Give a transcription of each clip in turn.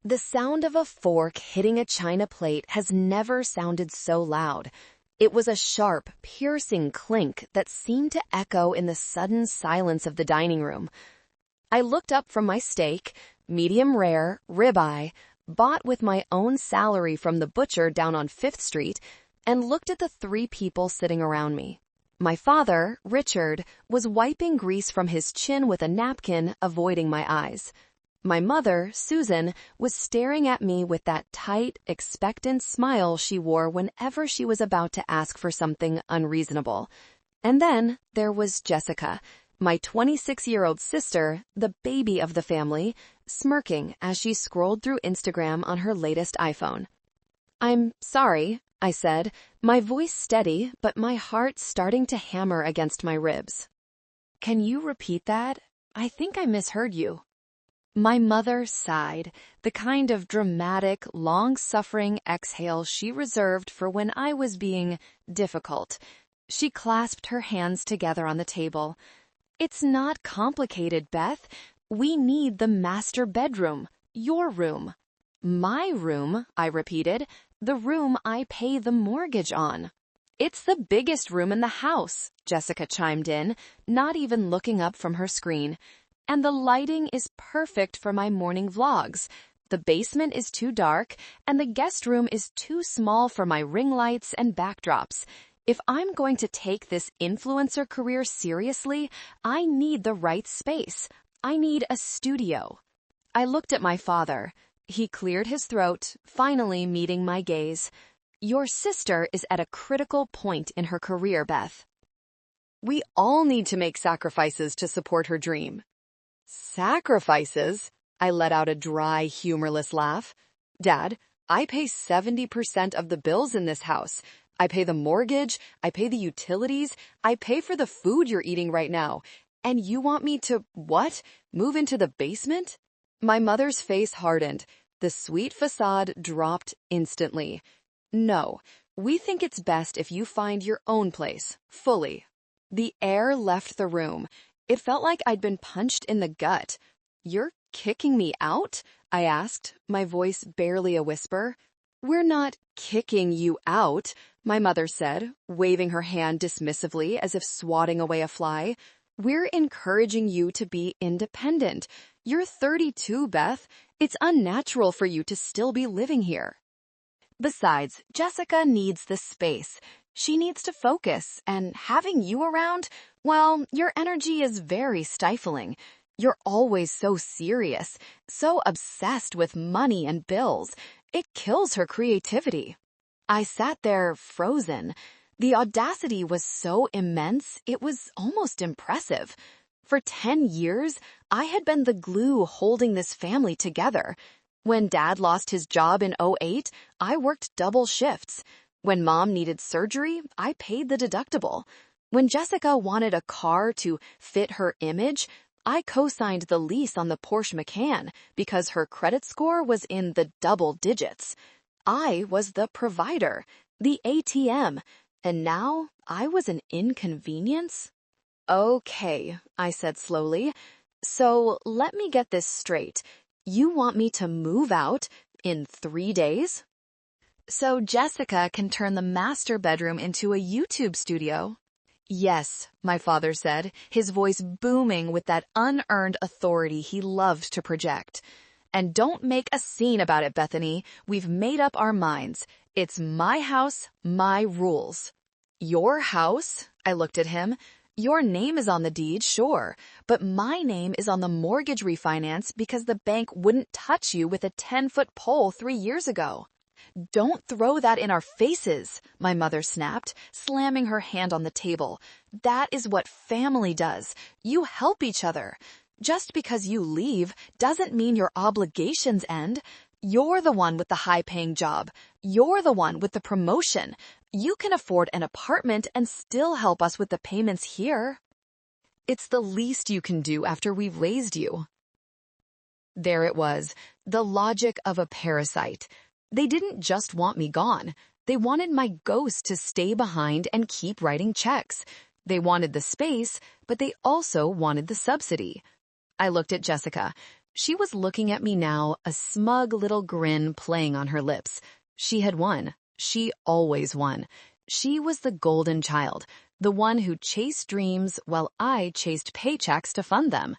The sound of a fork hitting a china plate has never sounded so loud. It was a sharp, piercing clink that seemed to echo in the sudden silence of the dining room. I looked up from my steak, medium rare, ribeye, bought with my own salary from the butcher down on 5th Street, and looked at the 3 people sitting around me. My father, Richard, was wiping grease from his chin with a napkin, avoiding my eyes. My mother, Susan, was staring at me with that tight, expectant smile she wore whenever she was about to ask for something unreasonable. And then there was Jessica, my 26-year-old sister, the baby of the family, smirking as she scrolled through Instagram on her latest iPhone. "I'm sorry," I said, my voice steady, but my heart starting to hammer against my ribs. "Can you repeat that? I think I misheard you." My mother sighed, the kind of dramatic, long-suffering exhale she reserved for when I was being difficult. She clasped her hands together on the table. "It's not complicated, Beth. We need the master bedroom, your room." "My room," I repeated, "the room I pay the mortgage on." "It's the biggest room in the house," Jessica chimed in, not even looking up from her screen. "And the lighting is perfect for my morning vlogs. The basement is too dark, and the guest room is too small for my ring lights and backdrops. If I'm going to take this influencer career seriously, I need the right space. I need a studio." I looked at my father. He cleared his throat, finally meeting my gaze. "Your sister is at a critical point in her career, Beth. We all need to make sacrifices to support her dream." "Sacrifices?" I let out a dry, humorless laugh. "Dad, I pay 70% of the bills in this house. I pay the mortgage, I pay the utilities, I pay for the food you're eating right now. And you want me to, what? Move into the basement?" My mother's face hardened. The sweet facade dropped instantly. "No, we think it's best if you find your own place, fully." The air left the room. It felt like I'd been punched in the gut. "You're kicking me out?" I asked, my voice barely a whisper. "We're not kicking you out," my mother said, waving her hand dismissively as if swatting away a fly. "We're encouraging you to be independent. You're 32, Beth. It's unnatural for you to still be living here. Besides, Jessica needs the space. She needs to focus, and having you around, well, your energy is very stifling. You're always so serious, so obsessed with money and bills. It kills her creativity." I sat there, frozen. The audacity was so immense, it was almost impressive. For 10 years, I had been the glue holding this family together. When Dad lost his job in '08, I worked double shifts. When Mom needed surgery, I paid the deductible. When Jessica wanted a car to fit her image, I co-signed the lease on the Porsche Macan because her credit score was in the double digits. I was the provider, the ATM, and now I was an inconvenience? "Okay," I said slowly. "So let me get this straight. You want me to move out in 3 days? So Jessica can turn the master bedroom into a YouTube studio?" "Yes," my father said, his voice booming with that unearned authority he loved to project. "And don't make a scene about it, Bethany. We've made up our minds. It's my house, my rules." "Your house?" I looked at him. "Your name is on the deed, sure, but my name is on the mortgage refinance because the bank wouldn't touch you with a 10-foot pole 3 years ago." "Don't throw that in our faces," my mother snapped, slamming her hand on the table. "That is what family does. You help each other. Just because you leave doesn't mean your obligations end. You're the one with the high-paying job. You're the one with the promotion. You can afford an apartment and still help us with the payments here. It's the least you can do after we've raised you." There it was, the logic of a parasite. They didn't just want me gone. They wanted my ghost to stay behind and keep writing checks. They wanted the space, but they also wanted the subsidy. I looked at Jessica. She was looking at me now, a smug little grin playing on her lips. She had won. She always won. She was the golden child, the one who chased dreams while I chased paychecks to fund them.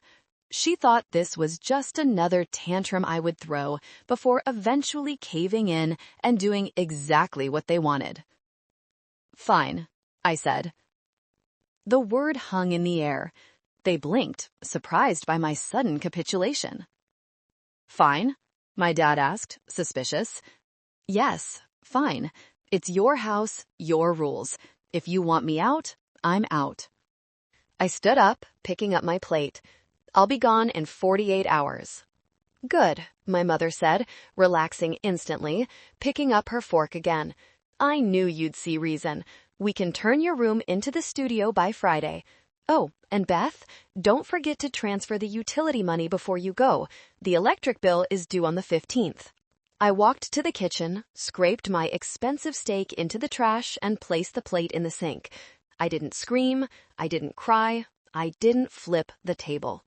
She thought this was just another tantrum I would throw before eventually caving in and doing exactly what they wanted. "Fine," I said. The word hung in the air. They blinked, surprised by my sudden capitulation. "Fine?" my dad asked, suspicious. "Yes, fine. It's your house, your rules. If you want me out, I'm out." I stood up, picking up my plate. "I'll be gone in 48 hours. "Good," my mother said, relaxing instantly, picking up her fork again. "I knew you'd see reason. We can turn your room into the studio by Friday. Oh, and Beth, don't forget to transfer the utility money before you go. The electric bill is due on the 15th. I walked to the kitchen, scraped my expensive steak into the trash, and placed the plate in the sink. I didn't scream, I didn't cry, I didn't flip the table.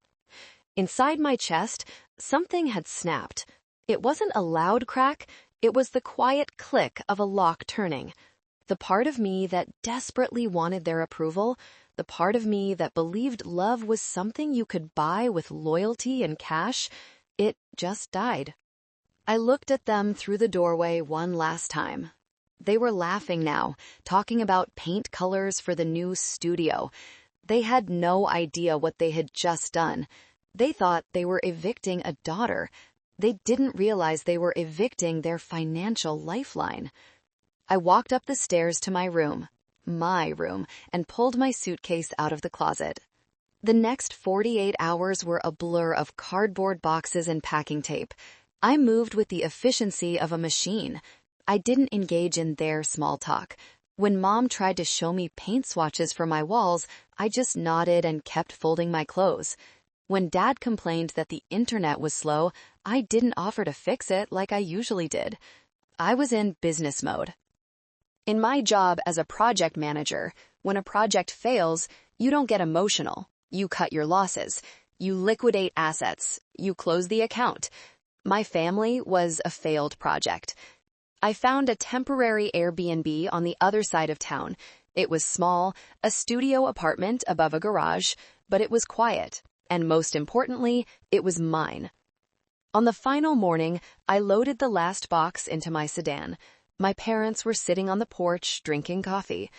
Inside my chest, something had snapped. It wasn't a loud crack, it was the quiet click of a lock turning. The part of me that desperately wanted their approval, the part of me that believed love was something you could buy with loyalty and cash, it just died. I looked at them through the doorway one last time. They were laughing now, talking about paint colors for the new studio. They had no idea what they had just done. They thought they were evicting a daughter. They didn't realize they were evicting their financial lifeline. I walked up the stairs to my room, and pulled my suitcase out of the closet. The next 48 hours were a blur of cardboard boxes and packing tape. I moved with the efficiency of a machine. I didn't engage in their small talk. When Mom tried to show me paint swatches for my walls, I just nodded and kept folding my clothes. When Dad complained that the internet was slow, I didn't offer to fix it like I usually did. I was in business mode. In my job as a project manager, when a project fails, you don't get emotional. You cut your losses. You liquidate assets. You close the account. My family was a failed project. I found a temporary Airbnb on the other side of town. It was small, a studio apartment above a garage, but it was quiet. And most importantly, it was mine. On the final morning, I loaded the last box into my sedan. My parents were sitting on the porch drinking coffee.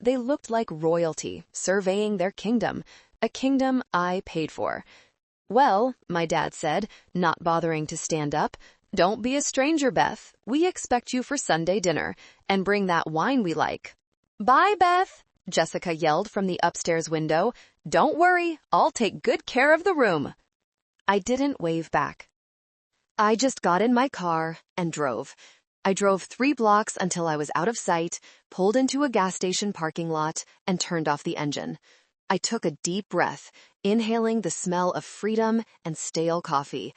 They looked like royalty, surveying their kingdom, a kingdom I paid for. "Well," my dad said, not bothering to stand up, "don't be a stranger, Beth. We expect you for Sunday dinner, and bring that wine we like." "Bye, Beth," Jessica yelled from the upstairs window. "Don't worry, I'll take good care of the room." I didn't wave back. I just got in my car and drove. I drove 3 blocks until I was out of sight, pulled into a gas station parking lot, and turned off the engine. I took a deep breath, inhaling the smell of freedom and stale coffee.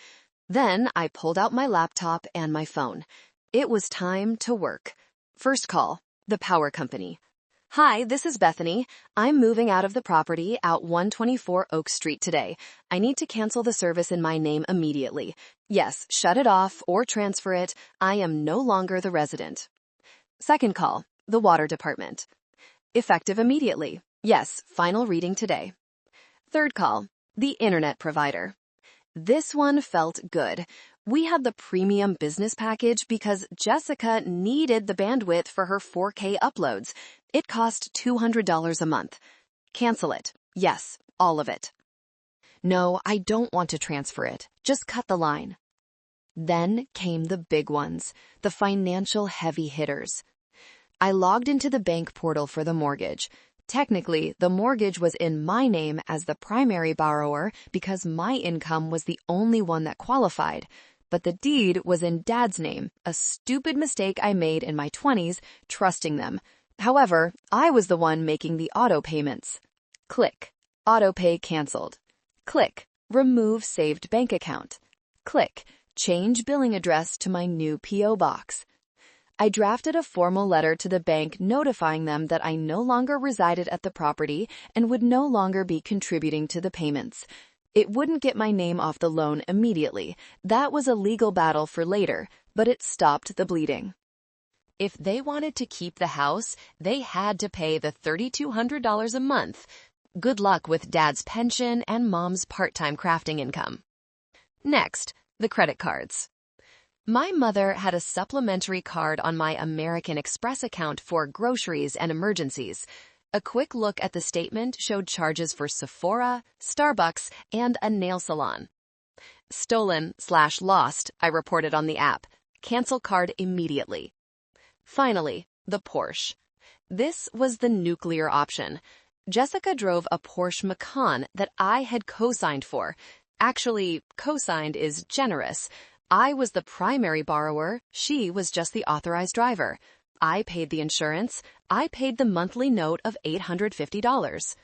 Then I pulled out my laptop and my phone. It was time to work. First call, the power company. "Hi, this is Bethany. I'm moving out of the property out 124 Oak Street today. I need to cancel the service in my name immediately. Yes, shut it off or transfer it. I am no longer the resident." Second call, the water department. "Effective immediately. Yes, final reading today." Third call, the internet provider. This one felt good. We had the premium business package because Jessica needed the bandwidth for her 4K uploads. It cost $200 a month. Cancel it. Yes, all of it. No, I don't want to transfer it. Just cut the line. Then came the big ones, the financial heavy hitters. I logged into the bank portal for the mortgage. Technically, the mortgage was in my name as the primary borrower because my income was the only one that qualified. But the deed was in Dad's name, a stupid mistake I made in my 20s, trusting them. However, I was the one making the auto payments. Click. Autopay canceled. Click. Remove saved bank account. Click. Change billing address to my new P.O. box. I drafted a formal letter to the bank notifying them that I no longer resided at the property and would no longer be contributing to the payments. It wouldn't get my name off the loan immediately. That was a legal battle for later, but it stopped the bleeding. If they wanted to keep the house, they had to pay the $3,200 a month. Good luck with Dad's pension and Mom's part-time crafting income. Next, the credit cards. My mother had a supplementary card on my American Express account for groceries and emergencies. A quick look at the statement showed charges for Sephora, Starbucks, and a nail salon. Stolen/lost, I reported on the app. Cancel card immediately. Finally, the Porsche. This was the nuclear option. Jessica drove a Porsche Macan that I had co-signed for. Actually, co-signed is generous. I was the primary borrower, she was just the authorized driver. I paid the insurance, I paid the monthly note of $850.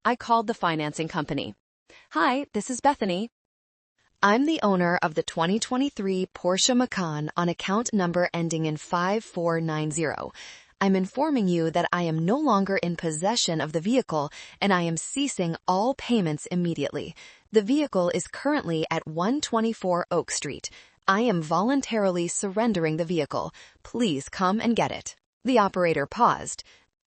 I called the financing company. Hi, this is Bethany. I'm the owner of the 2023 Porsche Macan on account number ending in 5490. I'm informing you that I am no longer in possession of the vehicle and I am ceasing all payments immediately. The vehicle is currently at 124 Oak Street. I am voluntarily surrendering the vehicle. Please come and get it. The operator paused.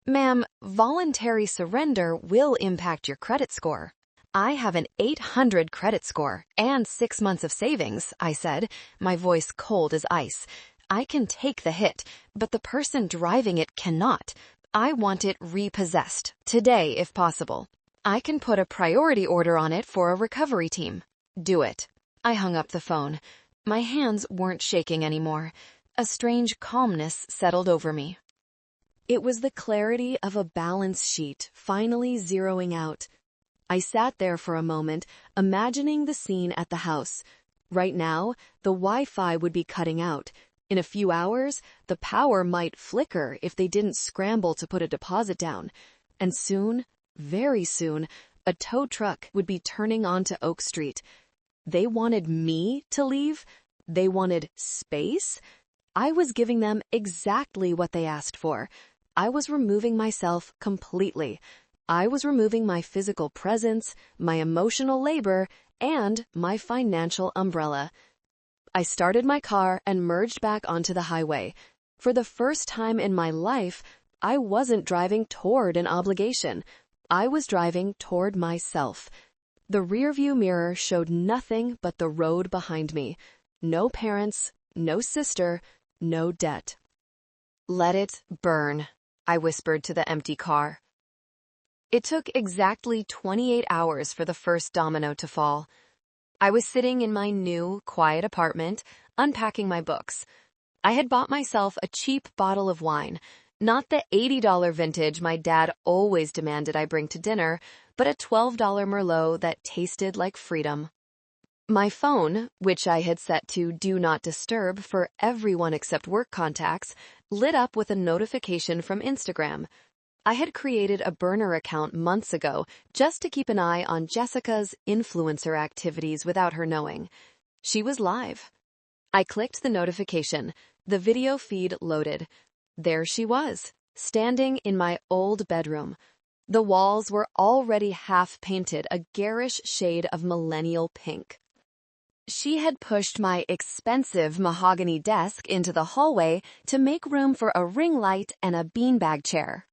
Ma'am, voluntary surrender will impact your credit score. I have an 800 credit score and 6 months of savings, I said, my voice cold as ice. I can take the hit, but the person driving it cannot. I want it repossessed, today if possible. I can put a priority order on it for a recovery team. Do it. I hung up the phone. My hands weren't shaking anymore. A strange calmness settled over me. It was the clarity of a balance sheet finally zeroing out. I sat there for a moment, imagining the scene at the house. Right now, the Wi-Fi would be cutting out. In a few hours, the power might flicker if they didn't scramble to put a deposit down. And soon, very soon, a tow truck would be turning onto Oak Street. They wanted me to leave? They wanted space? I was giving them exactly what they asked for. I was removing myself completely. I was removing my physical presence, my emotional labor, and my financial umbrella. I started my car and merged back onto the highway. For the first time in my life, I wasn't driving toward an obligation. I was driving toward myself. The rearview mirror showed nothing but the road behind me. No parents, no sister, no debt. Let it burn, I whispered to the empty car. It took exactly 28 hours for the first domino to fall. I was sitting in my new, quiet apartment, unpacking my books. I had bought myself a cheap bottle of wine, not the $80 vintage my dad always demanded I bring to dinner, but a $12 Merlot that tasted like freedom. My phone, which I had set to Do Not Disturb for everyone except work contacts, lit up with a notification from Instagram. I had created a burner account months ago just to keep an eye on Jessica's influencer activities without her knowing. She was live. I clicked the notification. The video feed loaded. There she was, standing in my old bedroom. The walls were already half painted a garish shade of millennial pink. She had pushed my expensive mahogany desk into the hallway to make room for a ring light and a beanbag chair.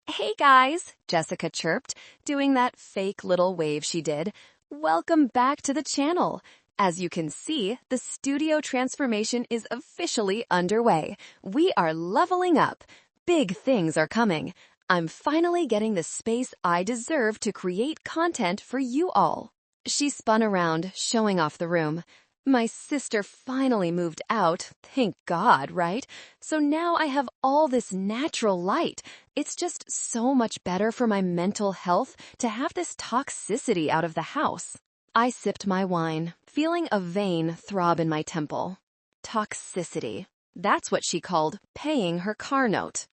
Hey guys, Jessica chirped, doing that fake little wave she did. Welcome back to the channel. As you can see, the studio transformation is officially underway. We are leveling up. Big things are coming. I'm finally getting the space I deserve to create content for you all. She spun around, showing off the room. My sister finally moved out, thank God, right? So now I have all this natural light. It's just so much better for my mental health to have this toxicity out of the house. I sipped my wine, feeling a vein throb in my temple. Toxicity. That's what she called paying her car note.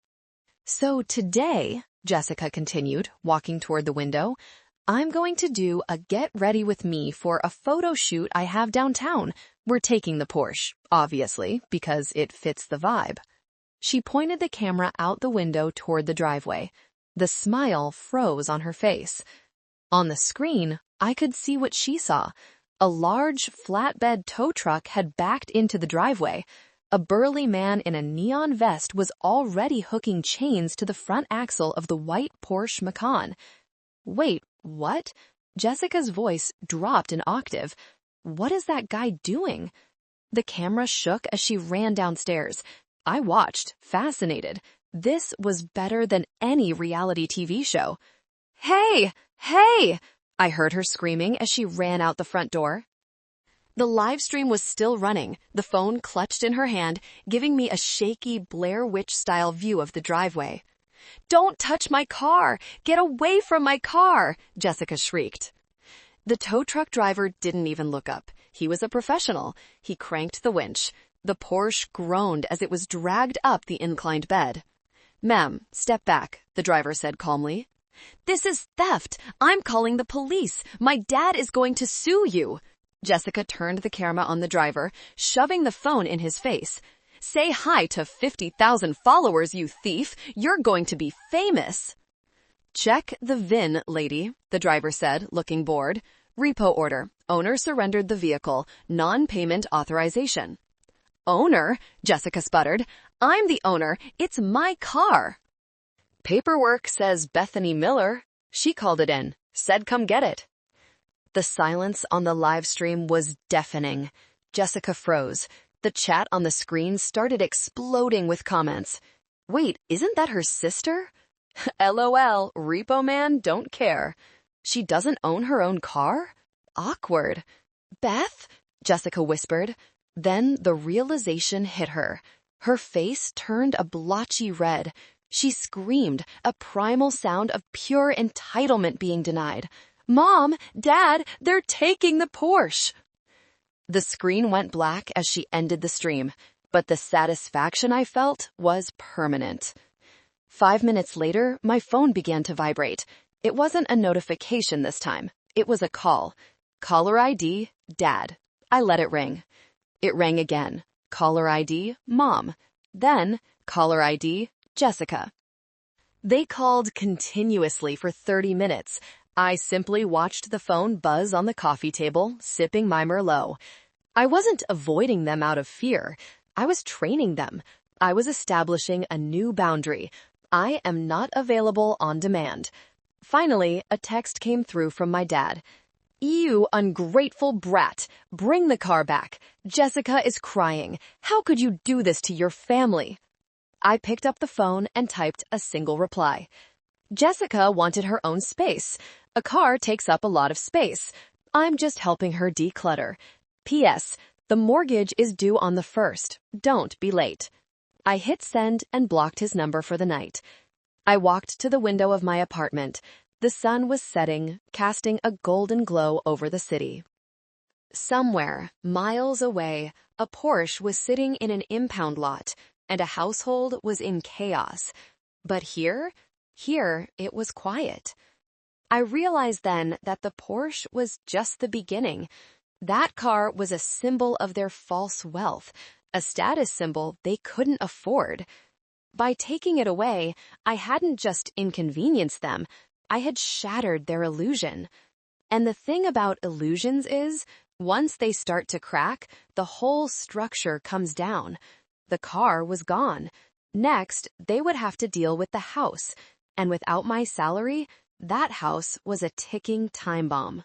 So today, Jessica continued, walking toward the window, I'm going to do a get ready with me for a photo shoot I have downtown. We're taking the Porsche, obviously, because it fits the vibe. She pointed the camera out the window toward the driveway. The smile froze on her face. On the screen, I could see what she saw. A large, flatbed tow truck had backed into the driveway. A burly man in a neon vest was already hooking chains to the front axle of the white Porsche Macan. Wait, what? Jessica's voice dropped an octave. What is that guy doing? The camera shook as she ran downstairs. I watched, fascinated. This was better than any reality TV show. Hey! Hey! I heard her screaming as she ran out the front door. The live stream was still running, the phone clutched in her hand, giving me a shaky Blair Witch-style view of the driveway. "Don't touch my car! Get away from my car!" Jessica shrieked. The tow truck driver didn't even look up. He was a professional. He cranked the winch. The Porsche groaned as it was dragged up the inclined bed. "Ma'am, step back," the driver said calmly. "This is theft! I'm calling the police! My dad is going to sue you!" Jessica turned the camera on the driver, shoving the phone in his face. "Say hi to 50,000 followers, you thief! You're going to be famous!" "Check the VIN, lady," the driver said, looking bored. "Repo order. Owner surrendered the vehicle. Non-payment authorization." "Owner?" Jessica sputtered. "I'm the owner. It's my car." "Paperwork says Bethany Miller." She called it in. Said come get it. The silence on the live stream was deafening. Jessica froze. The chat on the screen started exploding with comments. Wait, isn't that her sister? LOL, Repo Man don't care. She doesn't own her own car? Awkward. Beth? Jessica whispered. Then the realization hit her. Her face turned a blotchy red. She screamed, a primal sound of pure entitlement being denied. "Mom, Dad, they're taking the Porsche!" The screen went black as she ended the stream, but the satisfaction I felt was permanent. 5 minutes later, my phone began to vibrate. It wasn't a notification this time. It was a call. Caller ID, Dad. I let it ring. It rang again. Caller ID, Mom. Then, caller ID, Jessica. They called continuously for 30 minutes. I simply watched the phone buzz on the coffee table, sipping my Merlot. I wasn't avoiding them out of fear. I was training them. I was establishing a new boundary. I am not available on demand. Finally, a text came through from my dad. "You ungrateful brat. Bring the car back. Jessica is crying. How could you do this to your family?" I picked up the phone and typed a single reply. Jessica wanted her own space. A car takes up a lot of space. I'm just helping her declutter. P.S. The mortgage is due on the 1st. Don't be late. I hit send and blocked his number for the night. I walked to the window of my apartment. The sun was setting, casting a golden glow over the city. Somewhere, miles away, a Porsche was sitting in an impound lot, and a household was in chaos. But here it was quiet. I realized then that the Porsche was just the beginning. That car was a symbol of their false wealth, a status symbol they couldn't afford. By taking it away, I hadn't just inconvenienced them, I had shattered their illusion. And the thing about illusions is, once they start to crack, the whole structure comes down. The car was gone. Next, they would have to deal with the house. And without my salary, that house was a ticking time bomb.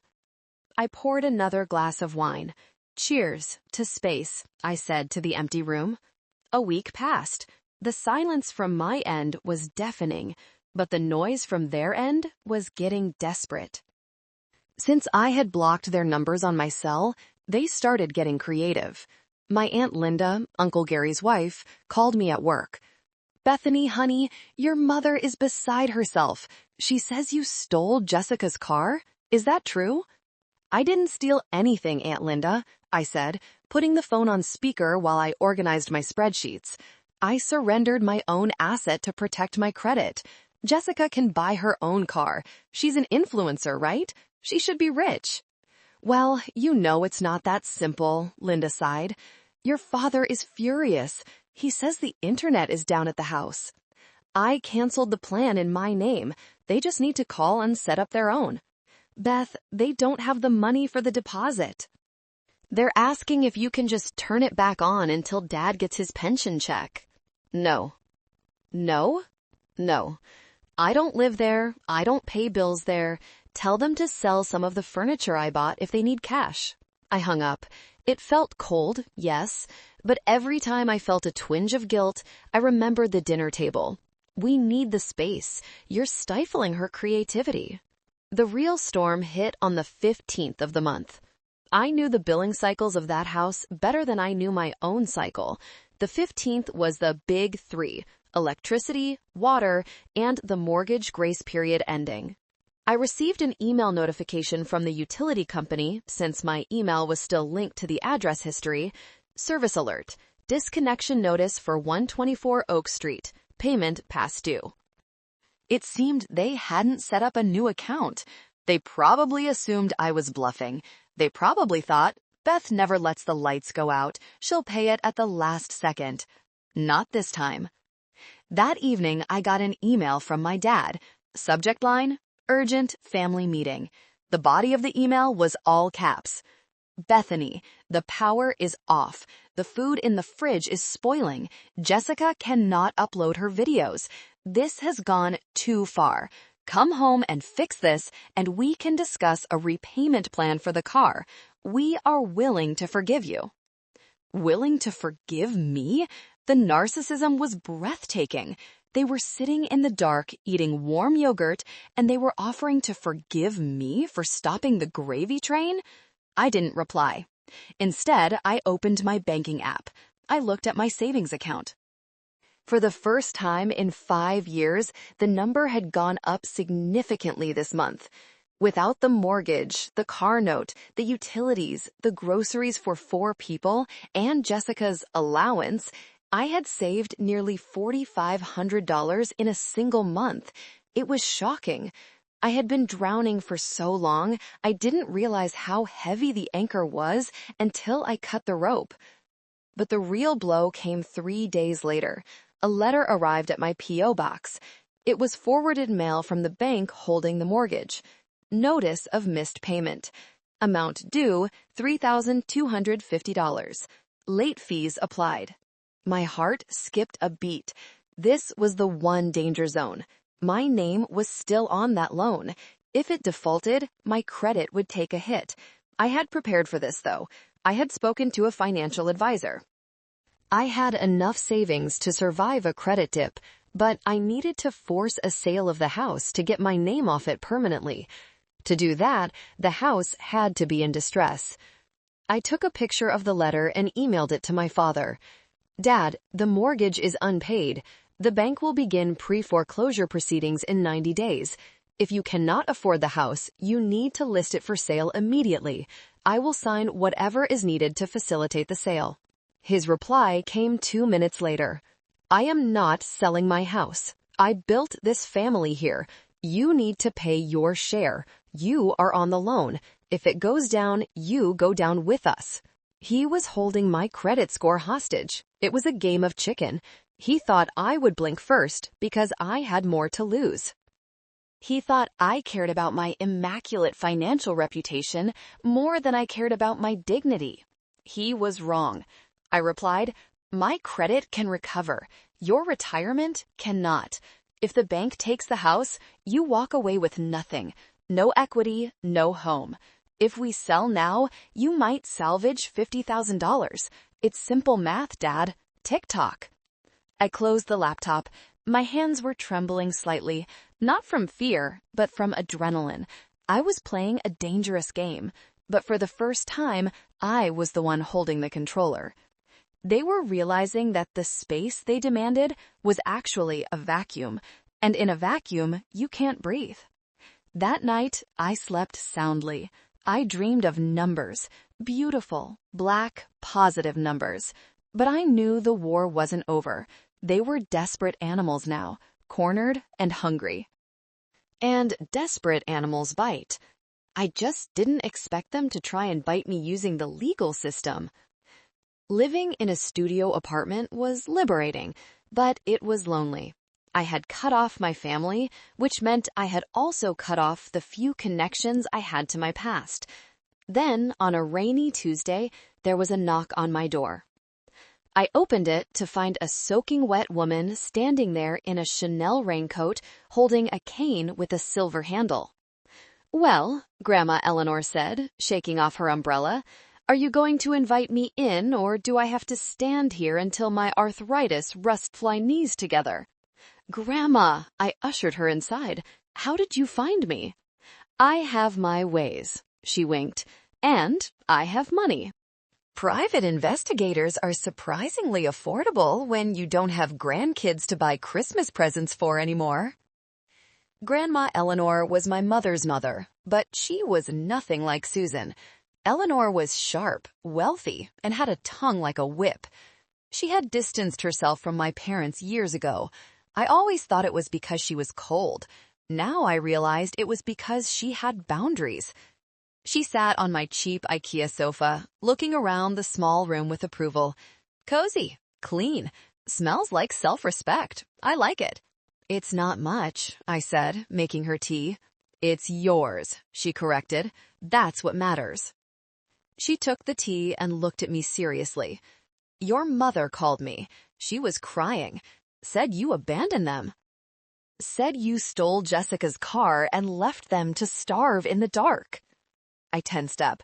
I poured another glass of wine. "Cheers to space," I said to the empty room. A week passed. The silence from my end was deafening, but the noise from their end was getting desperate. Since I had blocked their numbers on my cell, they started getting creative. My Aunt Linda, Uncle Gary's wife, called me at work. "Bethany, honey, your mother is beside herself. She says you stole Jessica's car. Is that true?" "I didn't steal anything, Aunt Linda," I said, putting the phone on speaker while I organized my spreadsheets. "I surrendered my own asset to protect my credit. Jessica can buy her own car. She's an influencer, right? She should be rich." "Well, you know it's not that simple," Linda sighed. "Your father is furious. He says the internet is down at the house." "I canceled the plan in my name. They just need to call and set up their own." Beth, they don't have the money for the deposit. They're asking if you can just turn it back on until Dad gets his pension check. No. No? No. I don't live there. I don't pay bills there. Tell them to sell some of the furniture I bought if they need cash. I hung up. It felt cold, yes, but every time I felt a twinge of guilt, I remembered the dinner table. We need the space. You're stifling her creativity. The real storm hit on the 15th of the month. I knew the billing cycles of that house better than I knew my own cycle. The 15th was the big three: electricity, water, and the mortgage grace period ending. I received an email notification from the utility company, since my email was still linked to the address history. Service alert. Disconnection notice for 124 Oak Street. Payment past due. It seemed they hadn't set up a new account. They probably assumed I was bluffing. They probably thought, Beth never lets the lights go out. She'll pay it at the last second. Not this time. That evening, I got an email from my dad. Subject line: urgent family meeting. The body of the email was all caps. Bethany, the power is off. The food in the fridge is spoiling. Jessica cannot upload her videos. This has gone too far. Come home and fix this, and we can discuss a repayment plan for the car. We are willing to forgive you. Willing to forgive me? The narcissism was breathtaking. They were sitting in the dark, eating warm yogurt, and they were offering to forgive me for stopping the gravy train? I didn't reply. Instead, I opened my banking app. I looked at my savings account. For the first time in 5 years, the number had gone up significantly this month. Without the mortgage, the car note, the utilities, the groceries for 4 people, and Jessica's allowance, I had saved nearly $4,500 in a single month. It was shocking. I had been drowning for so long, I didn't realize how heavy the anchor was until I cut the rope. But the real blow came 3 days later. A letter arrived at my P.O. box. It was forwarded mail from the bank holding the mortgage. Notice of missed payment. Amount due, $3,250. Late fees applied. My heart skipped a beat. This was the one danger zone. My name was still on that loan. If it defaulted, my credit would take a hit. I had prepared for this, though. I had spoken to a financial advisor. I had enough savings to survive a credit dip, but I needed to force a sale of the house to get my name off it permanently. To do that, the house had to be in distress. I took a picture of the letter and emailed it to my father. Dad, the mortgage is unpaid. The bank will begin pre-foreclosure proceedings in 90 days. If you cannot afford the house, you need to list it for sale immediately. I will sign whatever is needed to facilitate the sale. His reply came 2 minutes later. I am not selling my house. I built this family here. You need to pay your share. You are on the loan. If it goes down, you go down with us. He was holding my credit score hostage. It was a game of chicken. He thought I would blink first because I had more to lose. He thought I cared about my immaculate financial reputation more than I cared about my dignity. He was wrong. I replied, my credit can recover. Your retirement cannot. If the bank takes the house, you walk away with nothing. No equity, no home. If we sell now, you might salvage $50,000. It's simple math, Dad. Tick-tock. I closed the laptop. My hands were trembling slightly, not from fear, but from adrenaline. I was playing a dangerous game, but for the first time, I was the one holding the controller. They were realizing that the space they demanded was actually a vacuum, and in a vacuum, you can't breathe. That night, I slept soundly. I dreamed of numbers, beautiful, black, positive numbers. But I knew the war wasn't over. They were desperate animals now, cornered and hungry. And desperate animals bite. I just didn't expect them to try and bite me using the legal system. Living in a studio apartment was liberating, but it was lonely. I had cut off my family, which meant I had also cut off the few connections I had to my past. Then, on a rainy Tuesday, there was a knock on my door. I opened it to find a soaking wet woman standing there in a Chanel raincoat holding a cane with a silver handle. "Well," Grandma Eleanor said, shaking off her umbrella, "are you going to invite me in, or do I have to stand here until my arthritis rusts my knees together?" "Grandma," I ushered her inside. "How did you find me?" "I have my ways," she winked, "and I have money." Private investigators are surprisingly affordable when you don't have grandkids to buy Christmas presents for anymore. Grandma Eleanor was my mother's mother, but she was nothing like Susan. Eleanor was sharp, wealthy, and had a tongue like a whip. She had distanced herself from my parents years ago. I always thought it was because she was cold. Now I realized it was because she had boundaries. She sat on my cheap IKEA sofa, looking around the small room with approval. "Cozy, clean, smells like self-respect. I like it." "It's not much," I said, making her tea. "It's yours," she corrected. "That's what matters." She took the tea and looked at me seriously. "Your mother called me. She was crying. Said you abandoned them. Said you stole Jessica's car and left them to starve in the dark." I tensed up.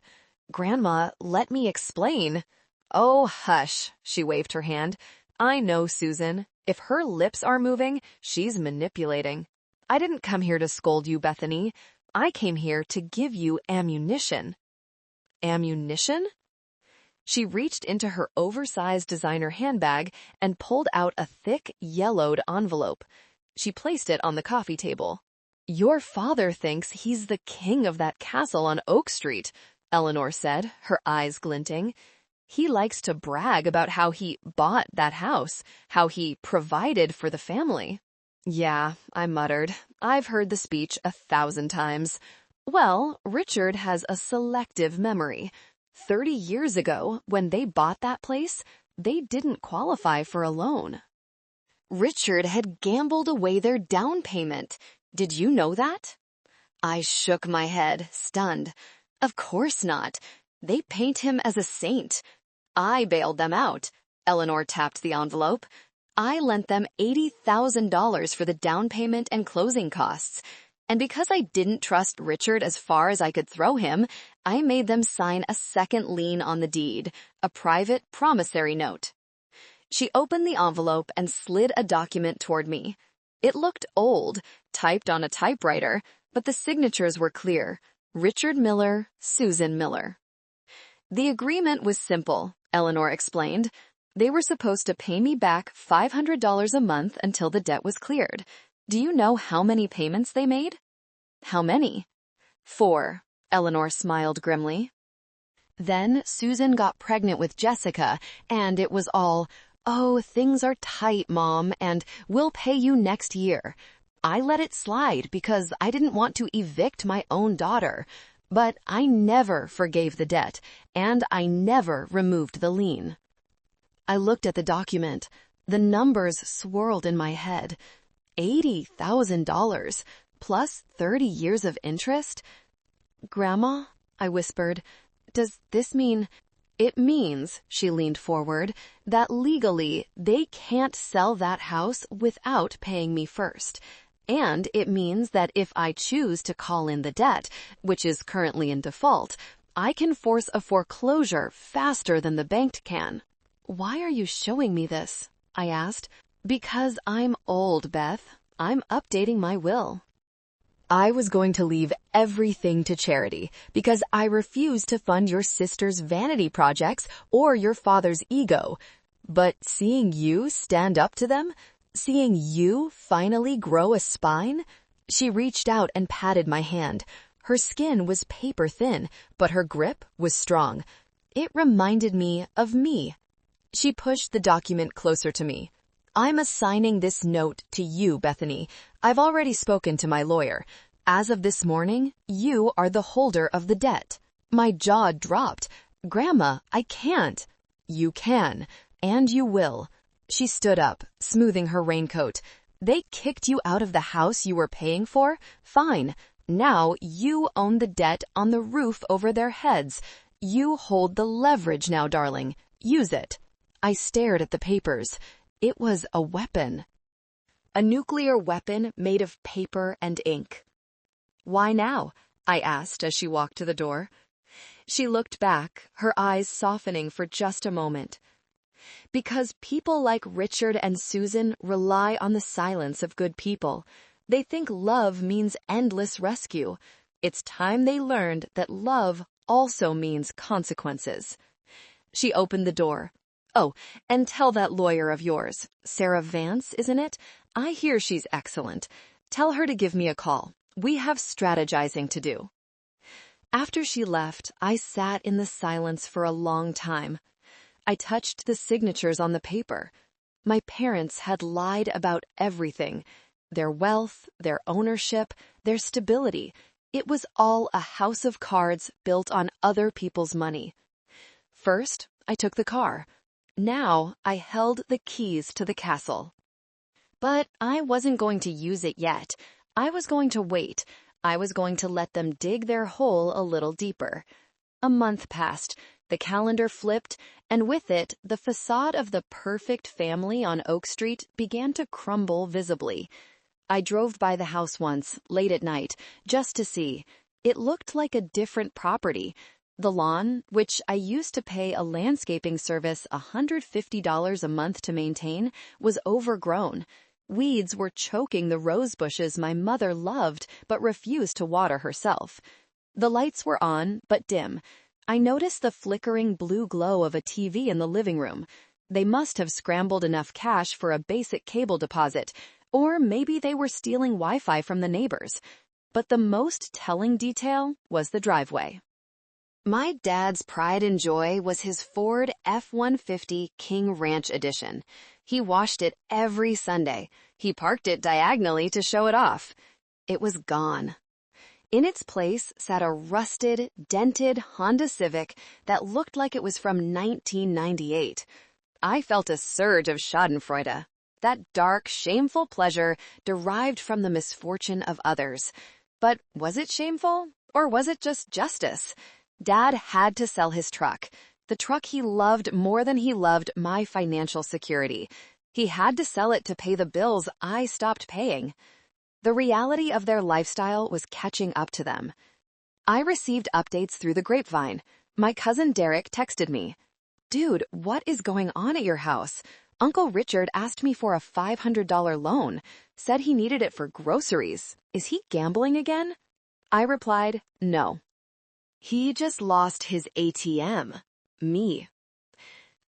"Grandma, let me explain." "Oh, hush," she waved her hand. "I know Susan. If her lips are moving, she's manipulating. I didn't come here to scold you, Bethany. I came here to give you ammunition." "Ammunition?" She reached into her oversized designer handbag and pulled out a thick, yellowed envelope. She placed it on the coffee table. "Your father thinks he's the king of that castle on Oak Street," Eleanor said, her eyes glinting. "He likes to brag about how he bought that house, how he provided for the family." "Yeah," I muttered. "I've heard the speech 1,000 times. Well, Richard has a selective memory. 30 years ago, when they bought that place, they didn't qualify for a loan. Richard had gambled away their down payment. Did you know that?" I shook my head, stunned. "Of course not. They paint him as a saint. I bailed them out." Eleanor tapped the envelope. "I lent them $80,000 for the down payment and closing costs. And because I didn't trust Richard as far as I could throw him, I made them sign a second lien on the deed, a private promissory note." She opened the envelope and slid a document toward me. It looked old, typed on a typewriter, but the signatures were clear. Richard Miller, Susan Miller. "The agreement was simple," Eleanor explained. "They were supposed to pay me back $500 a month until the debt was cleared. Do you know how many payments they made?" "How many?" "4, Eleanor smiled grimly. "Then Susan got pregnant with Jessica, and it was all, 'Oh, things are tight, Mom, and we'll pay you next year.' I let it slide because I didn't want to evict my own daughter. But I never forgave the debt, and I never removed the lien." I looked at the document. The numbers swirled in my head. $80,000, plus 30 years of interest? "Grandma," I whispered, "does this mean—" "It means," she leaned forward, "that legally they can't sell that house without paying me first. And it means that if I choose to call in the debt, which is currently in default, I can force a foreclosure faster than the bank can." "Why are you showing me this?" I asked. "Because I'm old, Beth. I'm updating my will." I was going to leave everything to charity because I refuse to fund your sister's vanity projects or your father's ego. But seeing you stand up to them, seeing you finally grow a spine, she reached out and patted my hand. Her skin was paper thin, but her grip was strong. It reminded me of me. She pushed the document closer to me. "I'm assigning this note to you, Bethany. I've already spoken to my lawyer. As of this morning, you are the holder of the debt." My jaw dropped. "Grandma, I can't." "You can, and you will." She stood up, smoothing her raincoat. They kicked you out of the house you were paying for? Fine. Now you own the debt on the roof over their heads. You hold the leverage now, darling. Use it. I stared at the papers. It was a weapon. A nuclear weapon made of paper and ink. Why now? I asked as she walked to the door. She looked back, her eyes softening for just a moment. Because people like Richard and Susan rely on the silence of good people. They think love means endless rescue. It's time they learned that love also means consequences. She opened the door. Oh, and tell that lawyer of yours, Sarah Vance, isn't it? I hear she's excellent. Tell her to give me a call. We have strategizing to do. After she left, I sat in the silence for a long time. I touched the signatures on the paper. My parents had lied about everything. Their wealth, their ownership, their stability. It was all a house of cards built on other people's money. First, I took the car. Now, I held the keys to the castle. But I wasn't going to use it yet. I was going to wait. I was going to let them dig their hole a little deeper. A month passed. The calendar flipped, and with it, the facade of the perfect family on Oak Street began to crumble visibly. I drove by the house once, late at night, just to see. It looked like a different property. The lawn, which I used to pay a landscaping service $150 a month to maintain, was overgrown. Weeds were choking the rose bushes my mother loved but refused to water herself. The lights were on, but dim. I noticed the flickering blue glow of a TV in the living room. They must have scrambled enough cash for a basic cable deposit, or maybe they were stealing Wi-Fi from the neighbors. But the most telling detail was the driveway. My dad's pride and joy was his Ford F-150 King Ranch Edition. He washed it every Sunday. He parked it diagonally to show it off. It was gone. In its place sat a rusted, dented Honda Civic that looked like it was from 1998. I felt a surge of schadenfreude, that dark, shameful pleasure derived from the misfortune of others. But was it shameful, or was it just justice? Dad had to sell his truck, the truck he loved more than he loved my financial security. He had to sell it to pay the bills I stopped paying. The reality of their lifestyle was catching up to them. I received updates through the grapevine. My cousin Derek texted me. "Dude, what is going on at your house? Uncle Richard asked me for a $500 loan, said he needed it for groceries. Is he gambling again?" I replied, "No. He just lost his ATM. Me."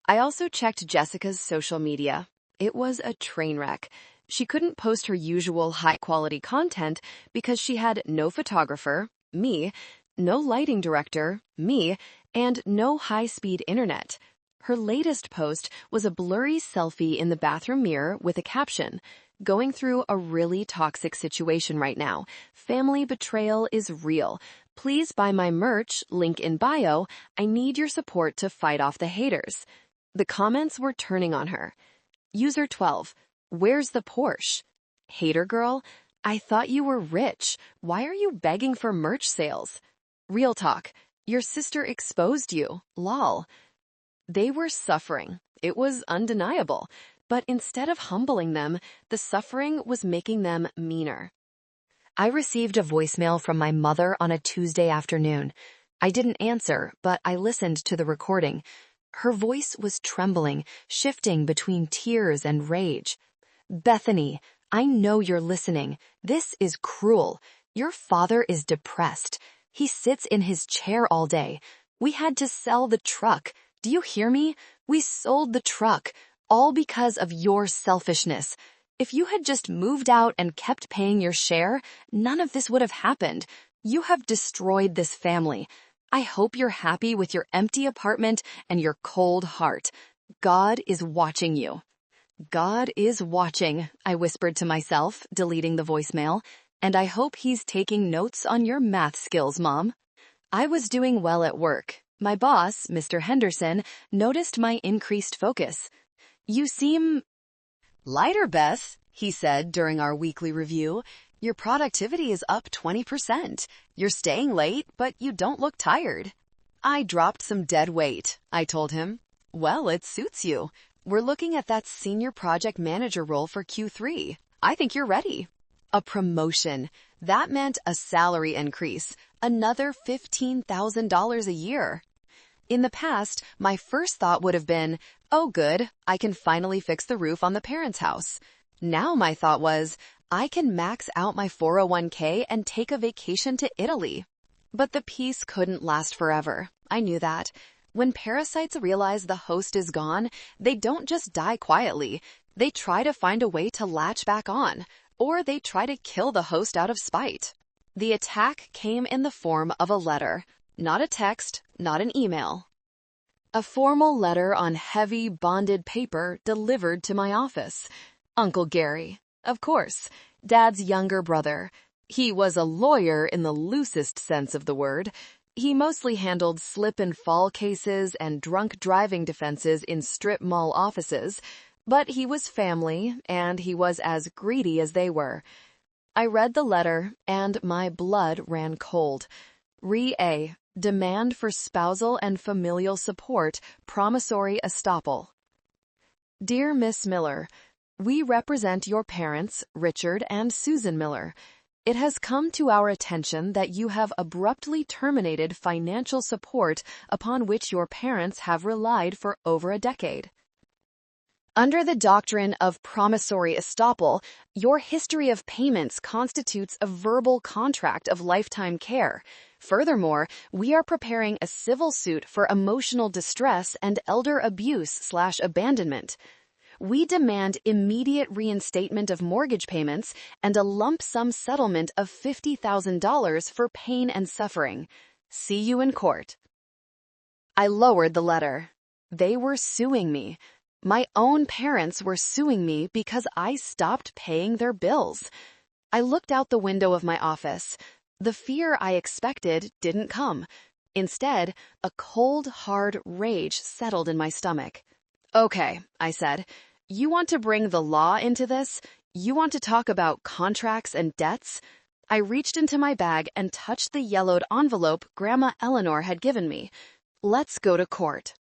I also checked Jessica's social media. It was a train wreck. She couldn't post her usual high-quality content because she had no photographer, me, no lighting director, me, and no high-speed internet. Her latest post was a blurry selfie in the bathroom mirror with a caption, "Going through a really toxic situation right now. Family betrayal is real. Please buy my merch, link in bio. I need your support to fight off the haters." The comments were turning on her. User 12. "Where's the Porsche?" Hater girl, I thought you were rich. Why are you begging for merch sales? Real talk, your sister exposed you. Lol. They were suffering. It was undeniable. But instead of humbling them, the suffering was making them meaner. I received a voicemail from my mother on a Tuesday afternoon. I didn't answer, but I listened to the recording. Her voice was trembling, shifting between tears and rage. "Bethany, I know you're listening. This is cruel. Your father is depressed. He sits in his chair all day. We had to sell the truck. Do you hear me? We sold the truck, all because of your selfishness. If you had just moved out and kept paying your share, none of this would have happened. You have destroyed this family. I hope you're happy with your empty apartment and your cold heart. God is watching you." "God is watching," I whispered to myself, deleting the voicemail, "and I hope he's taking notes on your math skills, Mom." I was doing well at work. My boss, Mr. Henderson, noticed my increased focus. "You seem lighter, Beth. he said during our weekly review. Your productivity is up 20%. You're staying late, but you don't look tired. I dropped some dead weight, I told him. Well, it suits you. We're looking at that senior project manager role for Q3. I think you're ready. A promotion. That meant a salary increase, another $15,000 a year. In the past, my first thought would have been, oh good, I can finally fix the roof on the parents' house. Now my thought was, I can max out my 401k and take a vacation to Italy. But the peace couldn't last forever. I knew that. When parasites realize the host is gone, they don't just die quietly. They try to find a way to latch back on, or they try to kill the host out of spite. The attack came in the form of a letter, not a text, not an email. A formal letter on heavy, bonded paper delivered to my office. Uncle Gary, of course, Dad's younger brother. He was a lawyer in the loosest sense of the word. He mostly handled slip and fall cases and drunk driving defenses in strip mall offices, but he was family and he was as greedy as they were. I read the letter and my blood ran cold. Re-A, demand for spousal and familial support, promissory estoppel. Dear Miss Miller, we represent your parents, Richard and Susan Miller. It has come to our attention that you have abruptly terminated financial support upon which your parents have relied for over a decade. Under the doctrine of promissory estoppel, your history of payments constitutes a verbal contract of lifetime care. Furthermore, we are preparing a civil suit for emotional distress and elder abuse/abandonment. We demand immediate reinstatement of mortgage payments and a lump sum settlement of $50,000 for pain and suffering. See you in court. I lowered the letter. They were suing me. My own parents were suing me because I stopped paying their bills. I looked out the window of my office. The fear I expected didn't come. Instead, a cold, hard rage settled in my stomach. Okay, I said. You want to bring the law into this? You want to talk about contracts and debts? I reached into my bag and touched the yellowed envelope Grandma Eleanor had given me. Let's go to court.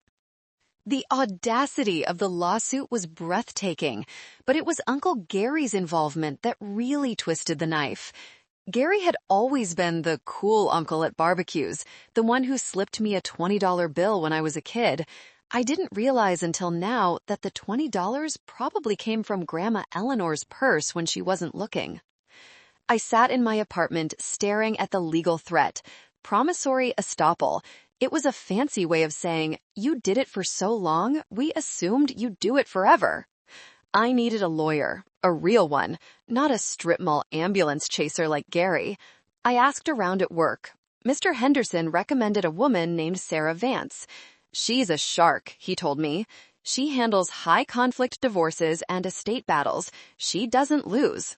The audacity of the lawsuit was breathtaking, but it was Uncle Gary's involvement that really twisted the knife. Gary had always been the cool uncle at barbecues, the one who slipped me a $20 bill when I was a kid. I didn't realize until now that the $20 probably came from Grandma Eleanor's purse when she wasn't looking. I sat in my apartment staring at the legal threat, promissory estoppel. It was a fancy way of saying, you did it for so long, we assumed you'd do it forever. I needed a lawyer, a real one, not a strip mall ambulance chaser like Gary. I asked around at work. Mr. Henderson recommended a woman named Sarah Vance. She's a shark, he told me. She handles high-conflict divorces and estate battles. She doesn't lose.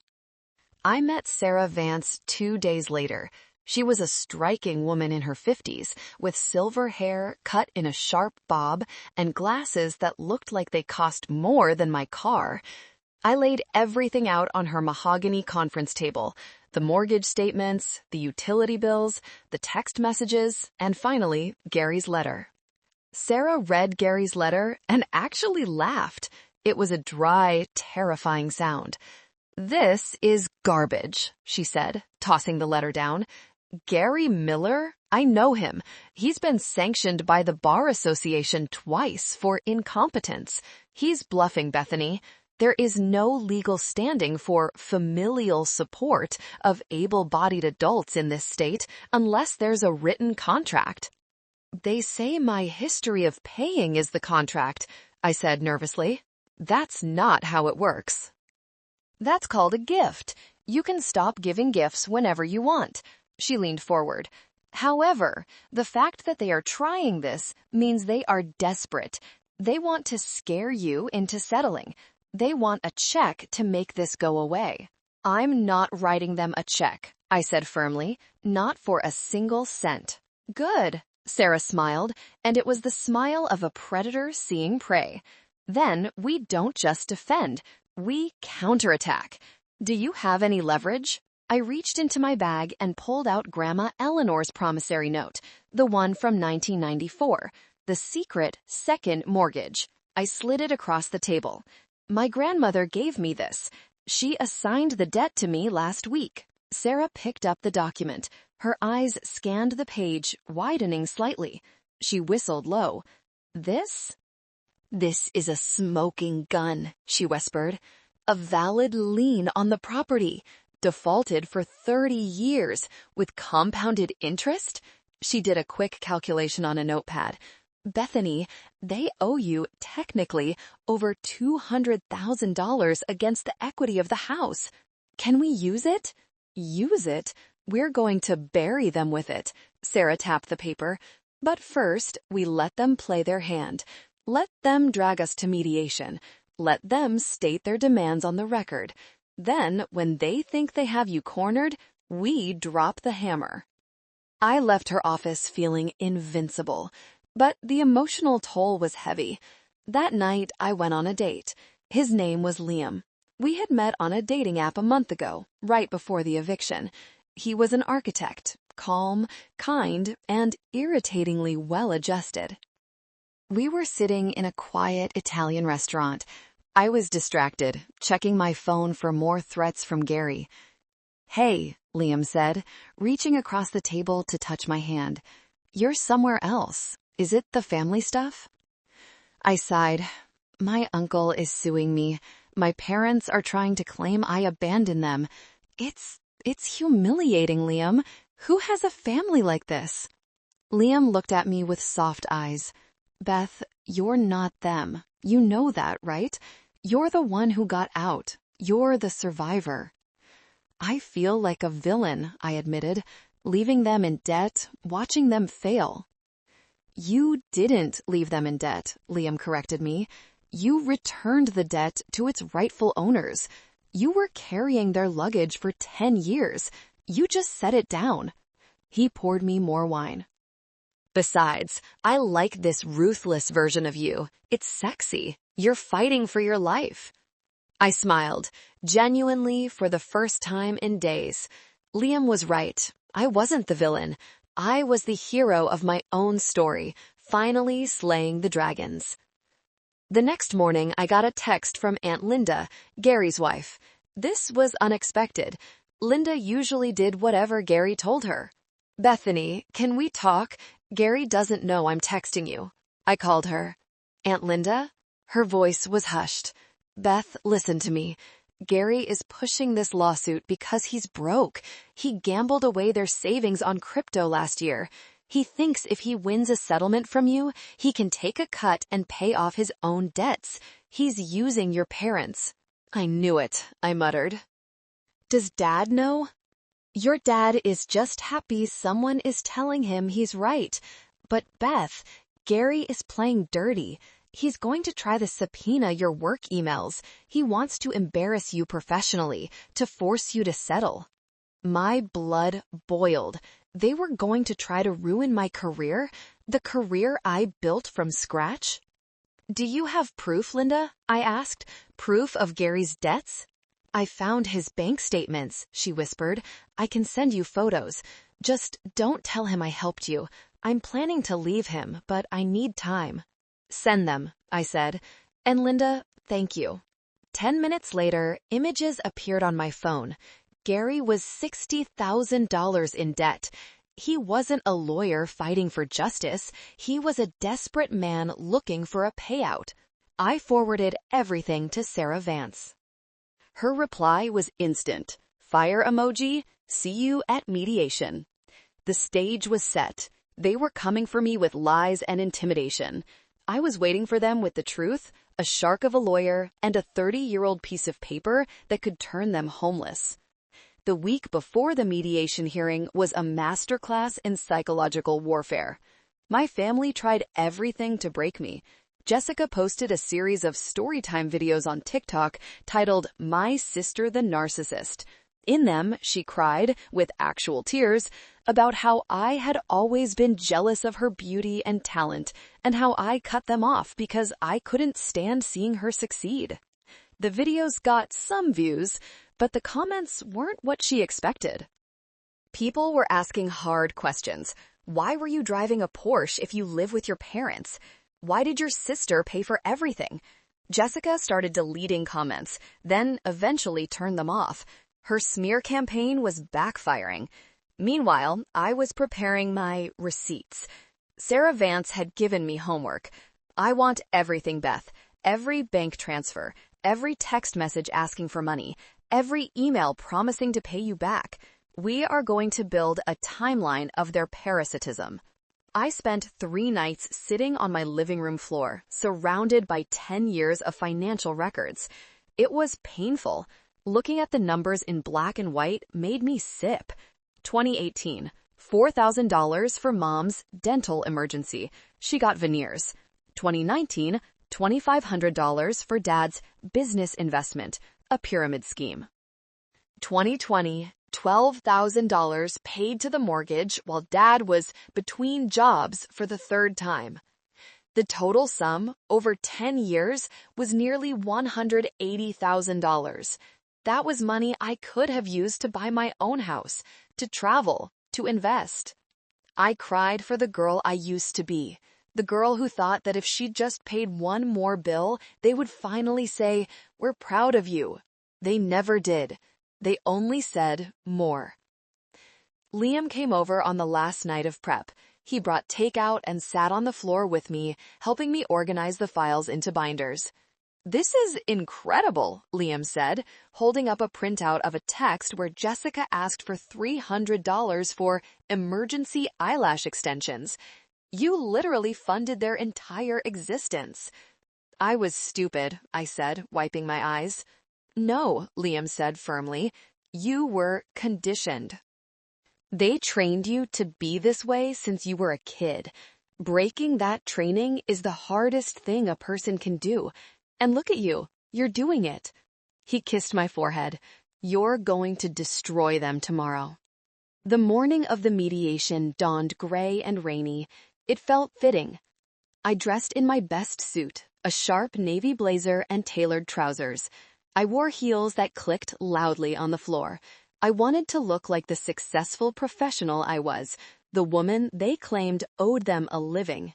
I met Sarah Vance 2 days later. She was a striking woman in her 50s, with silver hair cut in a sharp bob and glasses that looked like they cost more than my car. I laid everything out on her mahogany conference table, the mortgage statements, the utility bills, the text messages, and finally, Gary's letter. Sarah read Gary's letter and actually laughed. It was a dry, terrifying sound. This is garbage, she said, tossing the letter down. Gary Miller? I know him. He's been sanctioned by the Bar Association twice for incompetence. He's bluffing, Bethany. There is no legal standing for familial support of able-bodied adults in this state unless there's a written contract. They say my history of paying is the contract, I said nervously. That's not how it works. That's called a gift. You can stop giving gifts whenever you want. She leaned forward. However, the fact that they are trying this means they are desperate. They want to scare you into settling. They want a check to make this go away. I'm not writing them a check, I said firmly, not for a single cent. Good. Sarah smiled, and it was the smile of a predator seeing prey. Then we don't just defend. We counterattack. Do you have any leverage? I reached into my bag and pulled out Grandma Eleanor's promissory note, the one from 1994, the secret second mortgage. I slid it across the table. My grandmother gave me this. She assigned the debt to me last week. Sarah picked up the document. Her eyes scanned the page, widening slightly. She whistled low. This? This is a smoking gun, she whispered. A valid lien on the property, defaulted for 30 years, with compounded interest? She did a quick calculation on a notepad. Bethany, they owe you, technically, over $200,000 against the equity of the house. Can we use it? Use it? We're going to bury them with it. Sarah tapped the paper. But first, we let them play their hand. Let them drag us to mediation. Let them state their demands on the record. Then, when they think they have you cornered, we drop the hammer. I left her office feeling invincible, but the emotional toll was heavy. That night, I went on a date. His name was Liam. We had met on a dating app a month ago, right before the eviction. He was an architect, calm, kind, and irritatingly well-adjusted. We were sitting in a quiet Italian restaurant. I was distracted, checking my phone for more threats from Gary. "Hey," Liam said, reaching across the table to touch my hand. "You're somewhere else. Is it the family stuff?" I sighed. My uncle is suing me. My parents are trying to claim I abandoned them. It's humiliating, Liam. Who has a family like this? Liam looked at me with soft eyes. "Beth, you're not them. You know that, right? You're the one who got out. You're the survivor." "I feel like a villain," I admitted, leaving them in debt, watching them fail. "You didn't leave them in debt," Liam corrected me. "You returned the debt to its rightful owners. You were carrying their luggage for 10 years. You just set it down." He poured me more wine. "Besides, I like this ruthless version of you. It's sexy. You're fighting for your life." I smiled, genuinely for the first time in days. Liam was right. I wasn't the villain. I was the hero of my own story, finally slaying the dragons. The next morning, I got a text from Aunt Linda, Gary's wife. This was unexpected. Linda usually did whatever Gary told her. "Bethany, can we talk? Gary doesn't know I'm texting you." I called her. "Aunt Linda?" Her voice was hushed. "Beth, listen to me. Gary is pushing this lawsuit because he's broke. He gambled away their savings on crypto last year. He thinks if he wins a settlement from you, he can take a cut and pay off his own debts. He's using your parents." "I knew it," I muttered. "Does Dad know?" "Your dad is just happy someone is telling him he's right. But Beth, Gary is playing dirty. He's going to try to subpoena your work emails. He wants to embarrass you professionally, to force you to settle." My blood boiled. They were going to try to ruin my career, the career I built from scratch? "Do you have proof, Linda?" I asked. "Proof of Gary's debts?" "I found his bank statements," she whispered. "I can send you photos. Just don't tell him I helped you. I'm planning to leave him, but I need time." "Send them," I said. "And Linda, thank you." 10 minutes later, images appeared on my phone. Gary was $60,000 in debt. He wasn't a lawyer fighting for justice. He was a desperate man looking for a payout. I forwarded everything to Sarah Vance. Her reply was instant. Fire emoji, see you at mediation. The stage was set. They were coming for me with lies and intimidation. I was waiting for them with the truth, a shark of a lawyer, and a 30-year-old piece of paper that could turn them homeless. The week before the mediation hearing was a masterclass in psychological warfare. My family tried everything to break me. Jessica posted a series of storytime videos on TikTok titled "My Sister the Narcissist." In them, she cried, with actual tears, about how I had always been jealous of her beauty and talent, and how I cut them off because I couldn't stand seeing her succeed. The videos got some views, but the comments weren't what she expected. People were asking hard questions. Why were you driving a Porsche if you live with your parents? Why did your sister pay for everything? Jessica started deleting comments, then eventually turned them off. Her smear campaign was backfiring. Meanwhile, I was preparing my receipts. Sarah Vance had given me homework. I want everything, Beth. Every bank transfer, every text message asking for money, every email promising to pay you back. We are going to build a timeline of their parasitism. I spent 3 nights sitting on my living room floor, surrounded by 10 years of financial records. It was painful. Looking at the numbers in black and white made me sip. 2018, $4,000 for mom's dental emergency. She got veneers. 2019, $2,500 for dad's business investment, a pyramid scheme. 2020, $12,000 paid to the mortgage while dad was between jobs for the 3rd time. The total sum, over 10 years, was nearly $180,000. That was money I could have used to buy my own house, to travel, to invest. I cried for the girl I used to be, the girl who thought that if she just paid one more bill, they would finally say, "We're proud of you." They never did. They only said more. Liam came over on the last night of prep. He brought takeout and sat on the floor with me, helping me organize the files into binders. "This is incredible," Liam said, holding up a printout of a text where Jessica asked for $300 for emergency eyelash extensions. "You literally funded their entire existence." "I was stupid," I said, wiping my eyes. "No," Liam said firmly, "you were conditioned. They trained you to be this way since you were a kid. Breaking that training is the hardest thing a person can do. And look at you, you're doing it." He kissed my forehead. "You're going to destroy them tomorrow." The morning of the mediation dawned gray and rainy. It felt fitting. I dressed in my best suit, a sharp navy blazer and tailored trousers. I wore heels that clicked loudly on the floor. I wanted to look like the successful professional I was, the woman they claimed owed them a living.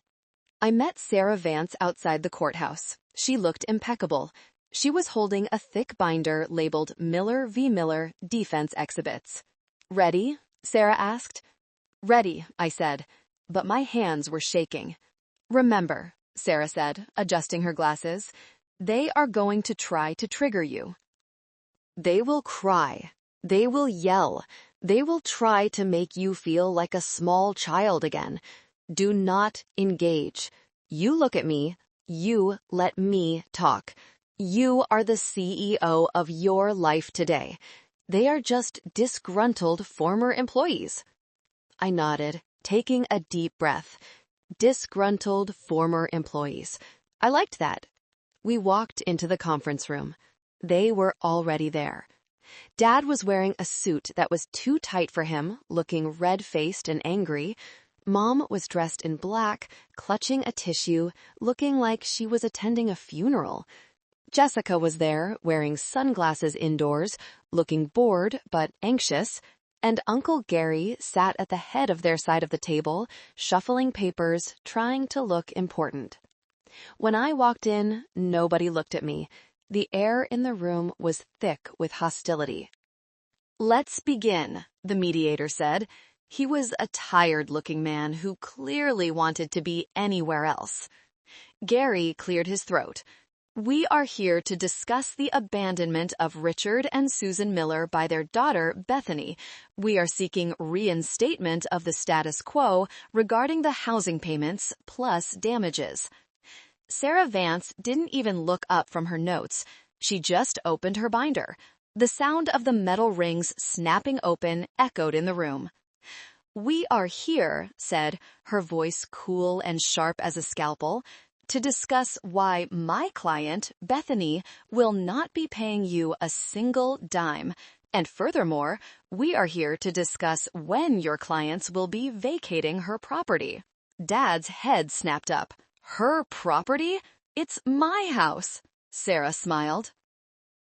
I met Sarah Vance outside the courthouse. She looked impeccable. She was holding a thick binder labeled Miller v. Miller Defense Exhibits. "Ready?" Sarah asked. "Ready," I said, but my hands were shaking. "Remember," Sarah said, adjusting her glasses, "they are going to try to trigger you. They will cry. They will yell. They will try to make you feel like a small child again. Do not engage. You look at me. You let me talk. You are the CEO of your life today. They are just disgruntled former employees." I nodded, taking a deep breath. Disgruntled former employees. I liked that. We walked into the conference room. They were already there. Dad was wearing a suit that was too tight for him, looking red-faced and angry. Mom was dressed in black, clutching a tissue, looking like she was attending a funeral. Jessica was there, wearing sunglasses indoors, looking bored but anxious, and Uncle Gary sat at the head of their side of the table, shuffling papers, trying to look important. When I walked in, nobody looked at me. The air in the room was thick with hostility. "Let's begin," the mediator said. He was a tired-looking man who clearly wanted to be anywhere else. Gary cleared his throat. "We are here to discuss the abandonment of Richard and Susan Miller by their daughter, Bethany. We are seeking reinstatement of the status quo regarding the housing payments plus damages." Sarah Vance didn't even look up from her notes. She just opened her binder. The sound of the metal rings snapping open echoed in the room. "We are here," said, her voice cool and sharp as a scalpel, "to discuss why my client, Bethany, will not be paying you a single dime. And furthermore, we are here to discuss when your clients will be vacating her property." Dad's head snapped up. "Her property? It's my house." Sarah smiled.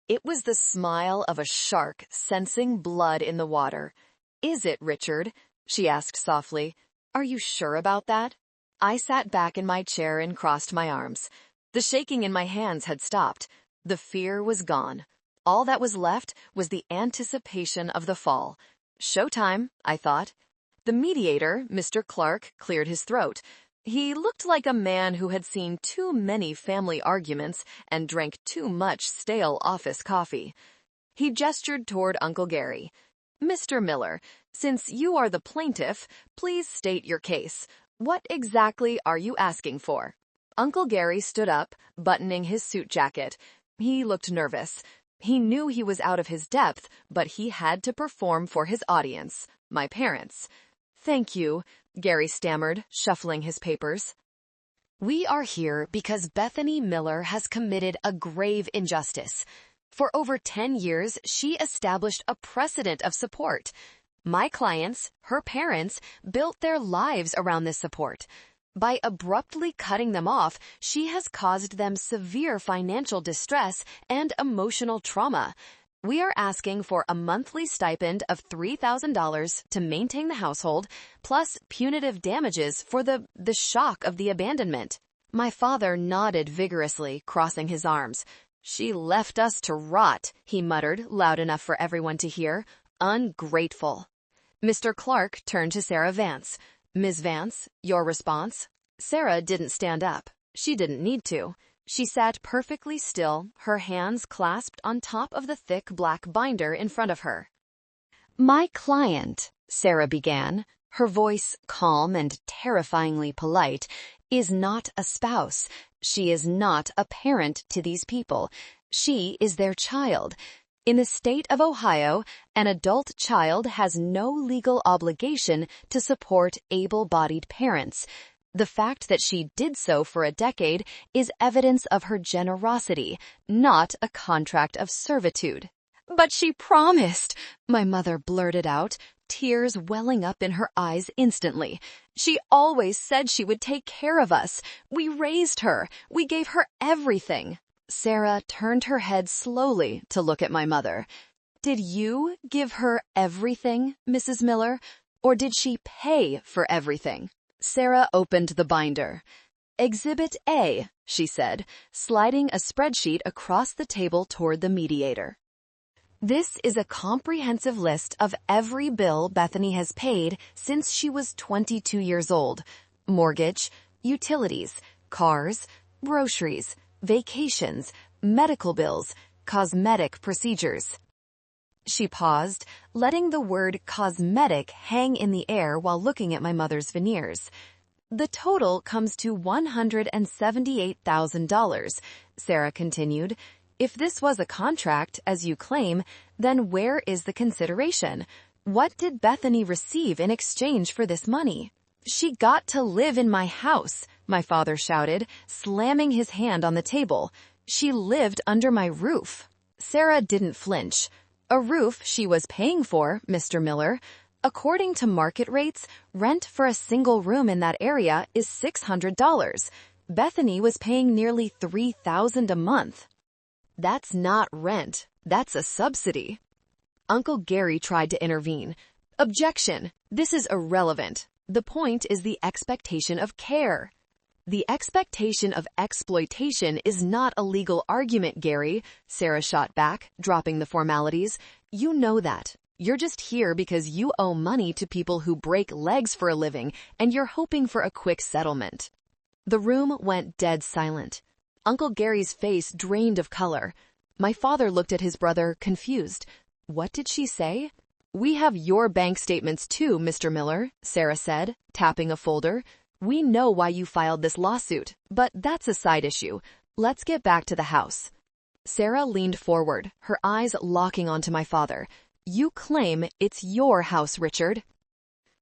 It was the smile of a shark sensing blood in the water. "Is it, Richard?" she asked softly. "Are you sure about that?" I sat back in my chair and crossed my arms. The shaking in my hands had stopped. The fear was gone. All that was left was the anticipation of the fall. Showtime, I thought. The mediator, Mr. Clark, cleared his throat. He looked like a man who had seen too many family arguments and drank too much stale office coffee. He gestured toward Uncle Gary. "Mr. Miller, since you are the plaintiff, please state your case. What exactly are you asking for?" Uncle Gary stood up, buttoning his suit jacket. He looked nervous. He knew he was out of his depth, but he had to perform for his audience, my parents. "Thank you," Gary stammered, shuffling his papers. "We are here because Bethany Miller has committed a grave injustice. For over 10 years, she established a precedent of support. My clients, her parents, built their lives around this support. By abruptly cutting them off, she has caused them severe financial distress and emotional trauma. We are asking for a monthly stipend of $3,000 to maintain the household, plus punitive damages for the shock of the abandonment." My father nodded vigorously, crossing his arms. "She left us to rot," he muttered, loud enough for everyone to hear. "Ungrateful." Mr. Clark turned to Sarah Vance. "Ms. Vance, your response?" Sarah didn't stand up. She didn't need to. She sat perfectly still, her hands clasped on top of the thick black binder in front of her. "My client," Sarah began, her voice calm and terrifyingly polite, "is not a spouse. She is not a parent to these people. She is their child. In the state of Ohio, an adult child has no legal obligation to support able-bodied parents. The fact that she did so for a decade is evidence of her generosity, not a contract of servitude." "But she promised," my mother blurted out, tears welling up in her eyes instantly. "She always said she would take care of us. We raised her. We gave her everything." Sarah turned her head slowly to look at my mother. "Did you give her everything, Mrs. Miller, or did she pay for everything?" Sarah opened the binder. "Exhibit A," she said, sliding a spreadsheet across the table toward the mediator. "This is a comprehensive list of every bill Bethany has paid since she was 22 years old. Mortgage, utilities, cars, groceries, vacations, medical bills, cosmetic procedures." She paused, letting the word cosmetic hang in the air while looking at my mother's veneers. "The total comes to $178,000, Sarah continued. "If this was a contract, as you claim, then where is the consideration? What did Bethany receive in exchange for this money?" "She got to live in my house," my father shouted, slamming his hand on the table. "She lived under my roof." Sarah didn't flinch. "A roof she was paying for, Mr. Miller. According to market rates, rent for a single room in that area is $600. Bethany was paying nearly $3,000 a month." "That's not rent. That's a subsidy." Uncle Gary tried to intervene. "Objection! This is irrelevant. The point is the expectation of care." "The expectation of exploitation is not a legal argument, Gary," Sarah shot back, dropping the formalities. "You know that. You're just here because you owe money to people who break legs for a living, and you're hoping for a quick settlement." The room went dead silent. Uncle Gary's face drained of color. My father looked at his brother, confused. "What did she say?" "We have your bank statements too, Mr. Miller," Sarah said, tapping a folder. "We know why you filed this lawsuit, but that's a side issue. Let's get back to the house." Sarah leaned forward, her eyes locking onto my father. "You claim it's your house, Richard.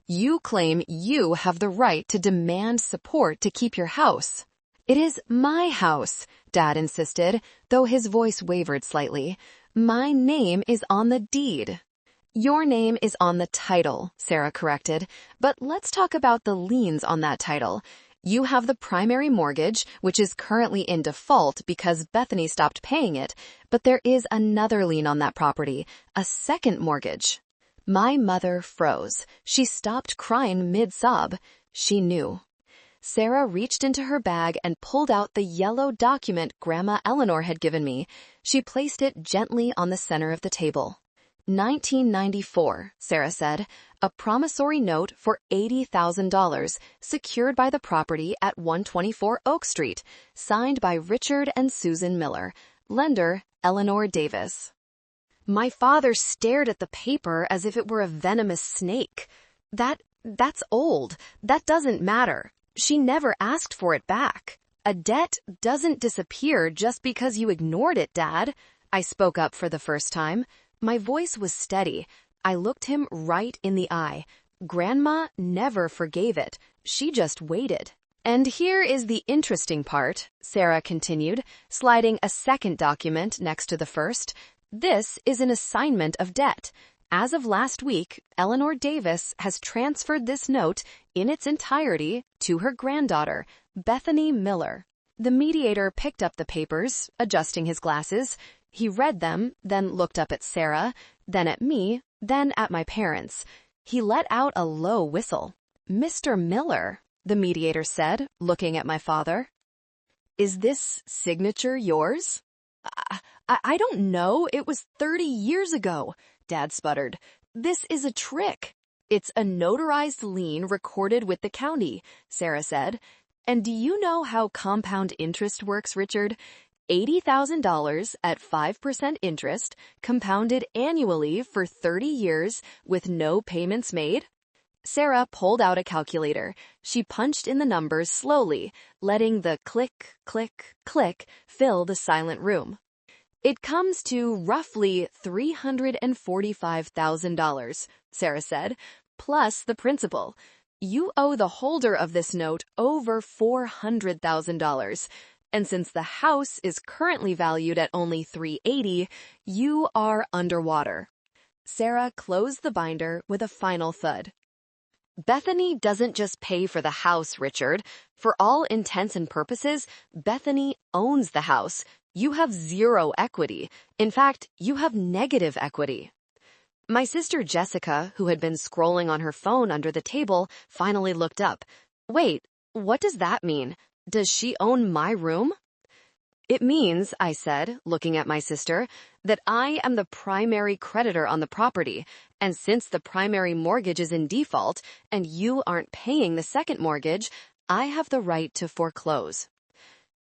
You claim you have the right to demand support to keep your house." "It is my house," Dad insisted, though his voice wavered slightly. "My name is on the deed." "Your name is on the title," Sarah corrected, "but let's talk about the liens on that title. You have the primary mortgage, which is currently in default because Bethany stopped paying it, But there is another lien on that property, a second mortgage. My mother froze. She stopped crying mid-sob. She knew. Sarah reached into her bag and pulled out the yellow document Grandma Eleanor had given me. She placed it gently on the center of the table. 1994, Sarah said, a promissory note for $80,000 secured by the property at 124 Oak Street, signed by Richard and Susan Miller, lender Eleanor Davis. My father stared at the paper as if it were a venomous snake. That's old. That doesn't matter. She never asked for it back. A debt doesn't disappear just because you ignored it, Dad. I spoke up for the first time. My voice was steady. I looked him right in the eye. Grandma never forgave it. She just waited. And here is the interesting part, Sarah continued, sliding a second document next to the first. This is an assignment of debt. As of last week, Eleanor Davis has transferred this note in its entirety to her granddaughter, Bethany Miller. The mediator picked up the papers, adjusting his glasses. He read them, then looked up at Sarah, then at me, then at my parents. He let out a low whistle. "Mr. Miller," the mediator said, looking at my father. "Is this signature yours?" I don't know. It was 30 years ago," Dad sputtered. "This is a trick." "It's a notarized lien recorded with the county," Sarah said. "And do you know how compound interest works, Richard? $80,000 at 5% interest, compounded annually for 30 years with no payments made?" Sarah pulled out a calculator. She punched in the numbers slowly, letting the click, click, click fill the silent room. "It comes to roughly $345,000, Sarah said, plus the principal. You owe the holder of this note over $400,000. And since the house is currently valued at only $380,000, you are underwater." Sarah closed the binder with a final thud. "Bethany doesn't just pay for the house, Richard. For all intents and purposes, Bethany owns the house. You have zero equity. In fact, you have negative equity." My sister Jessica, who had been scrolling on her phone under the table, finally looked up. "Wait, what does that mean? Does she own my room?" "It means," I said, looking at my sister, "that I am the primary creditor on the property, and since the primary mortgage is in default and you aren't paying the second mortgage, I have the right to foreclose."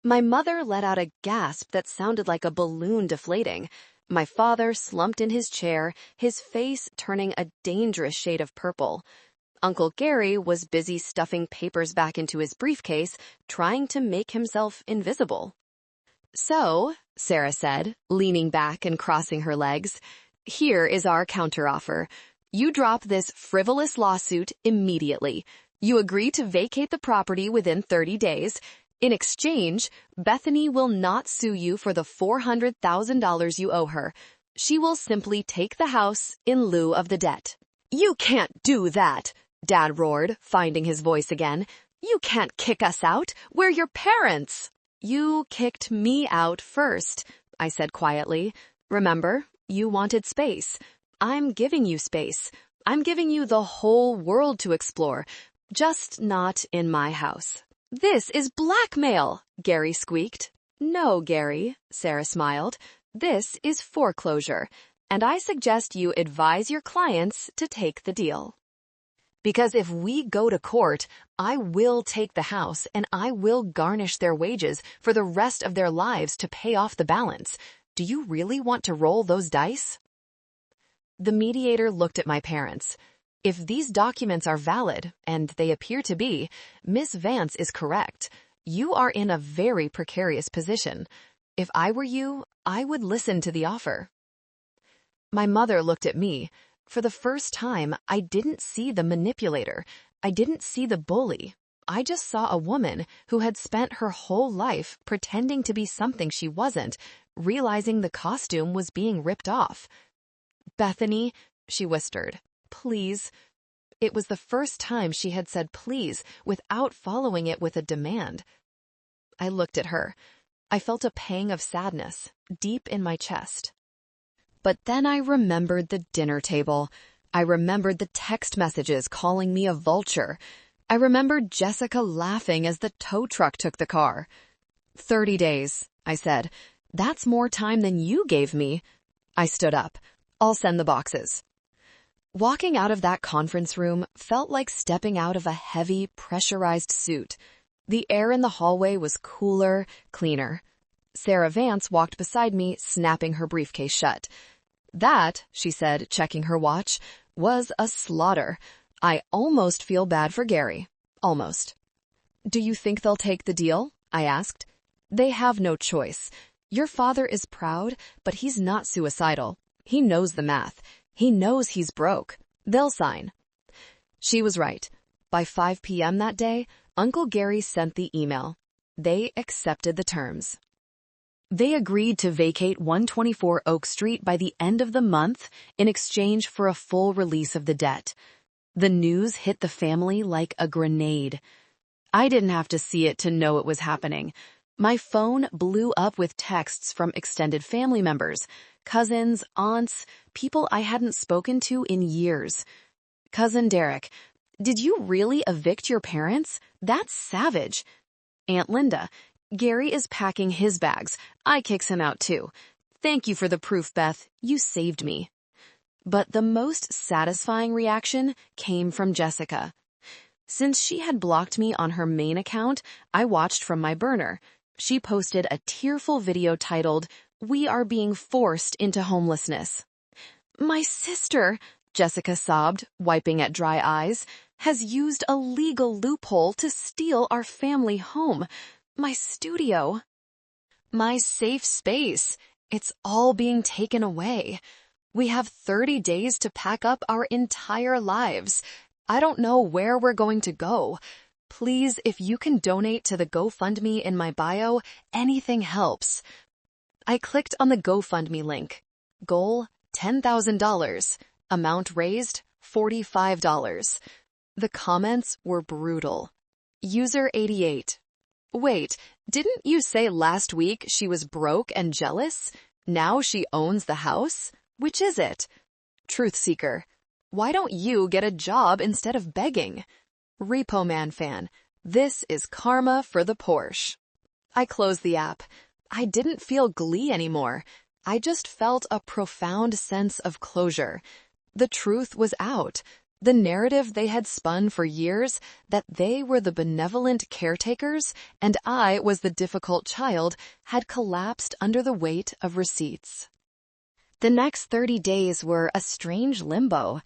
My mother let out a gasp that sounded like a balloon deflating. My father slumped in his chair, his face turning a dangerous shade of purple. Uncle Gary was busy stuffing papers back into his briefcase, trying to make himself invisible. "So," Sarah said, leaning back and crossing her legs, "here is our counteroffer. You drop this frivolous lawsuit immediately. You agree to vacate the property within 30 days. In exchange, Bethany will not sue you for the $400,000 you owe her. She will simply take the house in lieu of the debt." "You can't do that," Dad roared, finding his voice again. "You can't kick us out. We're your parents." "You kicked me out first," I said quietly. "Remember, you wanted space. I'm giving you space. I'm giving you the whole world to explore, just not in my house." "This is blackmail," Gary squeaked. "No, Gary," Sarah smiled. "This is foreclosure, and I suggest you advise your clients to take the deal. Because if we go to court, I will take the house and I will garnish their wages for the rest of their lives to pay off the balance. Do you really want to roll those dice?" The mediator looked at my parents. "If these documents are valid, and they appear to be, Miss Vance is correct. You are in a very precarious position. If I were you, I would listen to the offer." My mother looked at me. For the first time, I didn't see the manipulator. I didn't see the bully. I just saw a woman who had spent her whole life pretending to be something she wasn't, realizing the costume was being ripped off. "Bethany," she whispered, "please." It was the first time she had said please without following it with a demand. I looked at her. I felt a pang of sadness deep in my chest. But then I remembered the dinner table. I remembered the text messages calling me a vulture. I remembered Jessica laughing as the tow truck took the car. 30 days, I said. That's more time than you gave me. I stood up. I'll send the boxes. Walking out of that conference room felt like stepping out of a heavy, pressurized suit. The air in the hallway was cooler, cleaner. Sarah Vance walked beside me, snapping her briefcase shut. That, she said, checking her watch, was a slaughter. I almost feel bad for Gary. Almost. Do you think they'll take the deal? I asked. They have no choice. Your father is proud, but he's not suicidal. He knows the math. He knows he's broke. They'll sign. She was right. By 5 p.m. that day, Uncle Gary sent the email. They accepted the terms. They agreed to vacate 124 Oak Street by the end of the month in exchange for a full release of the debt. The news hit the family like a grenade. I didn't have to see it to know it was happening. My phone blew up with texts from extended family members, cousins, aunts, people I hadn't spoken to in years. Cousin Derek, did you really evict your parents? That's savage. Aunt Linda, Gary is packing his bags. I kicks him out too. Thank you for the proof, Beth. You saved me. But the most satisfying reaction came from Jessica. Since she had blocked me on her main account, I watched from my burner. She posted a tearful video titled, "We are being forced into homelessness." My sister, Jessica sobbed, wiping at dry eyes, has used a legal loophole to steal our family home. My studio. My safe space. It's all being taken away. We have 30 days to pack up our entire lives. I don't know where we're going to go. Please, if you can donate to the GoFundMe in my bio, anything helps. I clicked on the GoFundMe link. Goal, $10,000. Amount raised, $45. The comments were brutal. User 88. Wait, didn't you say last week she was broke and jealous? Now she owns the house? Which is it? Truth Seeker. Why don't you get a job instead of begging? Repo Man Fan. This is karma for the Porsche. I closed the app. I didn't feel glee anymore. I just felt a profound sense of closure. The truth was out. The narrative they had spun for years, that they were the benevolent caretakers and I was the difficult child, had collapsed under the weight of receipts. The next 30 days were a strange limbo.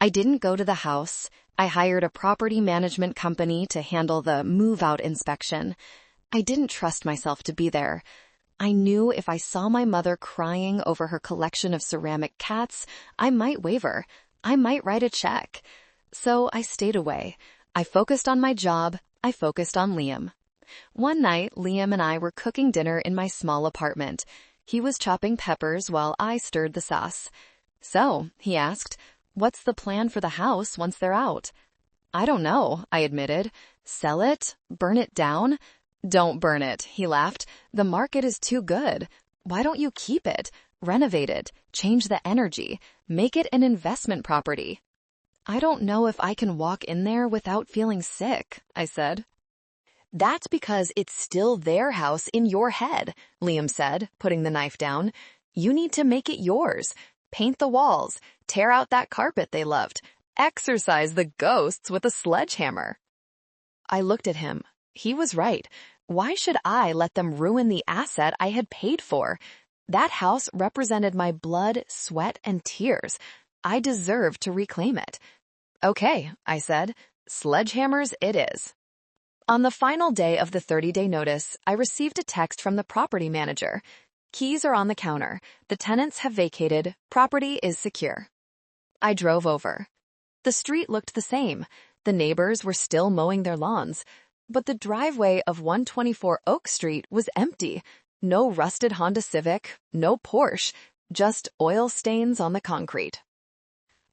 I didn't go to the house. I hired a property management company to handle the move-out inspection. I didn't trust myself to be there. I knew if I saw my mother crying over her collection of ceramic cats, I might waver. I might write a check. So I stayed away. I focused on my job. I focused on Liam. One night, Liam and I were cooking dinner in my small apartment. He was chopping peppers while I stirred the sauce. So, he asked, what's the plan for the house once they're out? I don't know, I admitted. Sell it? Burn it down? Don't burn it, he laughed. The market is too good. Why don't you keep it? Renovate it. Change the energy. Make it an investment property. I don't know if I can walk in there without feeling sick, I said. That's because it's still their house in your head, Liam said, putting the knife down. You need to make it yours. Paint the walls. Tear out that carpet they loved. Exorcise the ghosts with a sledgehammer. I looked at him. He was right. Why should I let them ruin the asset I had paid for? That house represented my blood, sweat, and tears. I deserved to reclaim it. Okay, I said. Sledgehammers it is. On the final day of the 30-day notice, I received a text from the property manager. Keys are on the counter. The tenants have vacated. Property is secure. I drove over. The street looked the same. The neighbors were still mowing their lawns. But the driveway of 124 Oak Street was empty. No rusted Honda Civic, no Porsche, just oil stains on the concrete.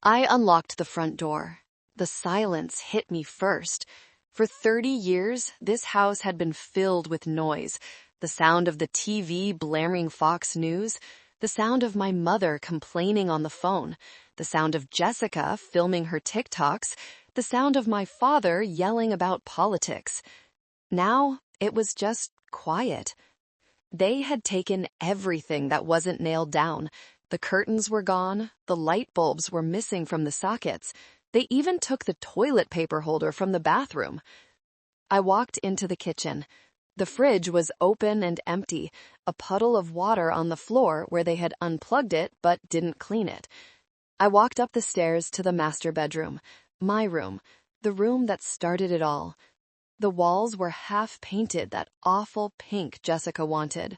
I unlocked the front door. The silence hit me first. For 30 years, this house had been filled with noise. the sound of the TV blaring Fox News, the sound of my mother complaining on the phone, the sound of Jessica filming her TikToks, the sound of my father yelling about politics. Now, it was just quiet. They had taken everything that wasn't nailed down. The curtains were gone, the light bulbs were missing from the sockets. They even took the toilet paper holder from the bathroom. I walked into the kitchen. The fridge was open and empty, a puddle of water on the floor where they had unplugged it but didn't clean it. I walked up the stairs to the master bedroom, my room, the room that started it all. The walls were half painted that awful pink Jessica wanted.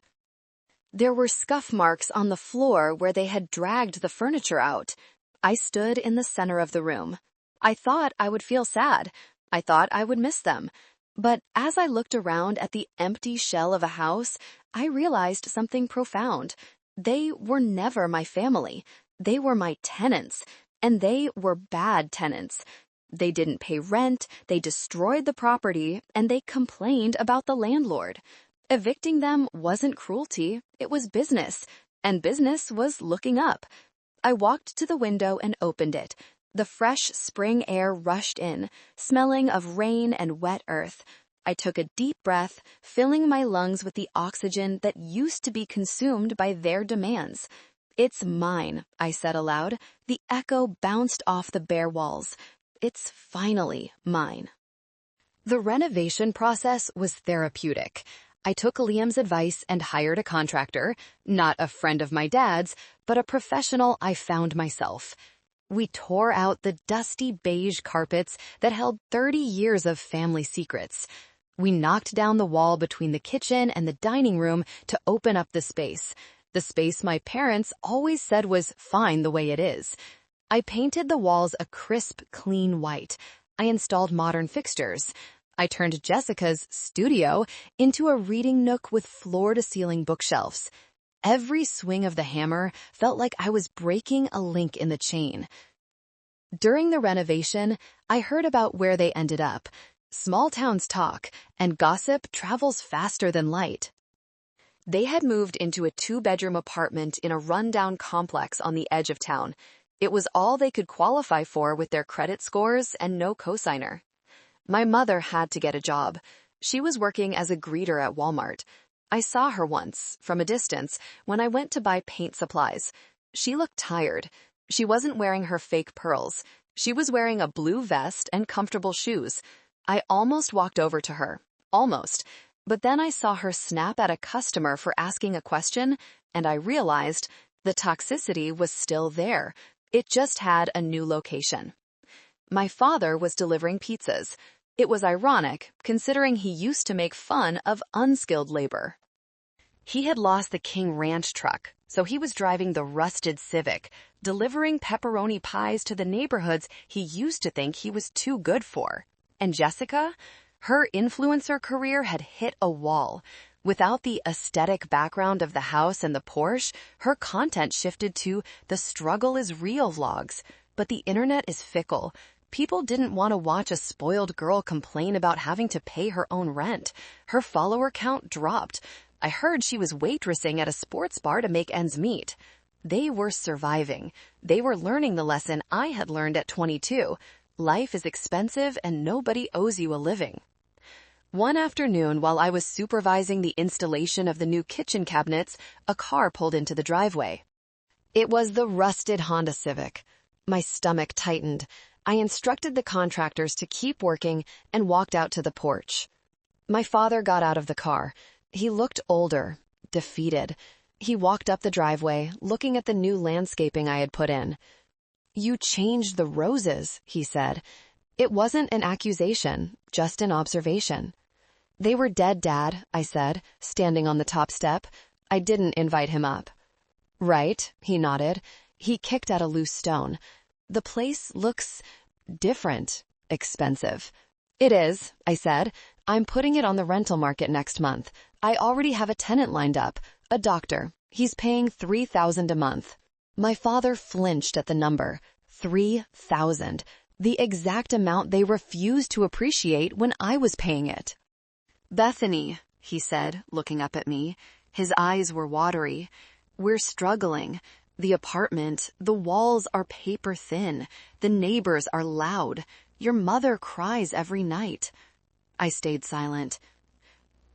There were scuff marks on the floor where they had dragged the furniture out. I stood in the center of the room. I thought I would feel sad. I thought I would miss them. But as I looked around at the empty shell of a house, I realized something profound. They were never my family. They were my tenants, and they were bad tenants. They didn't pay rent, they destroyed the property, and they complained about the landlord. Evicting them wasn't cruelty, it was business, and business was looking up. I walked to the window and opened it. The fresh spring air rushed in, smelling of rain and wet earth. I took a deep breath, filling my lungs with the oxygen that used to be consumed by their demands. "It's mine," I said aloud. The echo bounced off the bare walls. "It's finally mine." The renovation process was therapeutic. I took Liam's advice and hired a contractor, not a friend of my dad's, but a professional I found myself. We tore out the dusty beige carpets that held 30 years of family secrets. We knocked down the wall between the kitchen and the dining room to open up the space my parents always said was fine the way it is. I painted the walls a crisp, clean white. I installed modern fixtures. I turned Jessica's studio into a reading nook with floor-to-ceiling bookshelves. Every swing of the hammer felt like I was breaking a link in the chain. During the renovation, I heard about where they ended up. Small towns talk, and gossip travels faster than light. They had moved into a 2-bedroom apartment in a rundown complex on the edge of town. It was all they could qualify for with their credit scores and no cosigner. My mother had to get a job. She was working as a greeter at Walmart. I saw her once, from a distance, when I went to buy paint supplies. She looked tired. She wasn't wearing her fake pearls. She was wearing a blue vest and comfortable shoes. I almost walked over to her. Almost. But then I saw her snap at a customer for asking a question, and I realized the toxicity was still there. It just had a new location. My father was delivering pizzas. It was ironic, considering he used to make fun of unskilled labor. He had lost the King Ranch truck, so he was driving the rusted Civic, delivering pepperoni pies to the neighborhoods he used to think he was too good for. And Jessica? Her influencer career had hit a wall. Without the aesthetic background of the house and the Porsche, her content shifted to the struggle is real vlogs. But the internet is fickle. People didn't want to watch a spoiled girl complain about having to pay her own rent. Her follower count dropped. I heard she was waitressing at a sports bar to make ends meet. They were surviving. They were learning the lesson I had learned at 22. Life is expensive and nobody owes you a living. One afternoon, while I was supervising the installation of the new kitchen cabinets, a car pulled into the driveway. It was the rusted Honda Civic. My stomach tightened. I instructed the contractors to keep working and walked out to the porch. My father got out of the car. He looked older, defeated. He walked up the driveway, looking at the new landscaping I had put in. "You changed the roses," he said. It wasn't an accusation, just an observation. "They were dead, Dad," I said, standing on the top step. I didn't invite him up. "Right," he nodded. He kicked at a loose stone. "The place looks different, expensive." "It is," I said. "I'm putting it on the rental market next month. I already have a tenant lined up, a doctor. He's paying $3,000 a month." My father flinched at the number. 3,000. The exact amount they refused to appreciate when I was paying it. "Bethany," he said, looking up at me. His eyes were watery. "We're struggling. The apartment, the walls are paper thin. The neighbors are loud. Your mother cries every night." I stayed silent.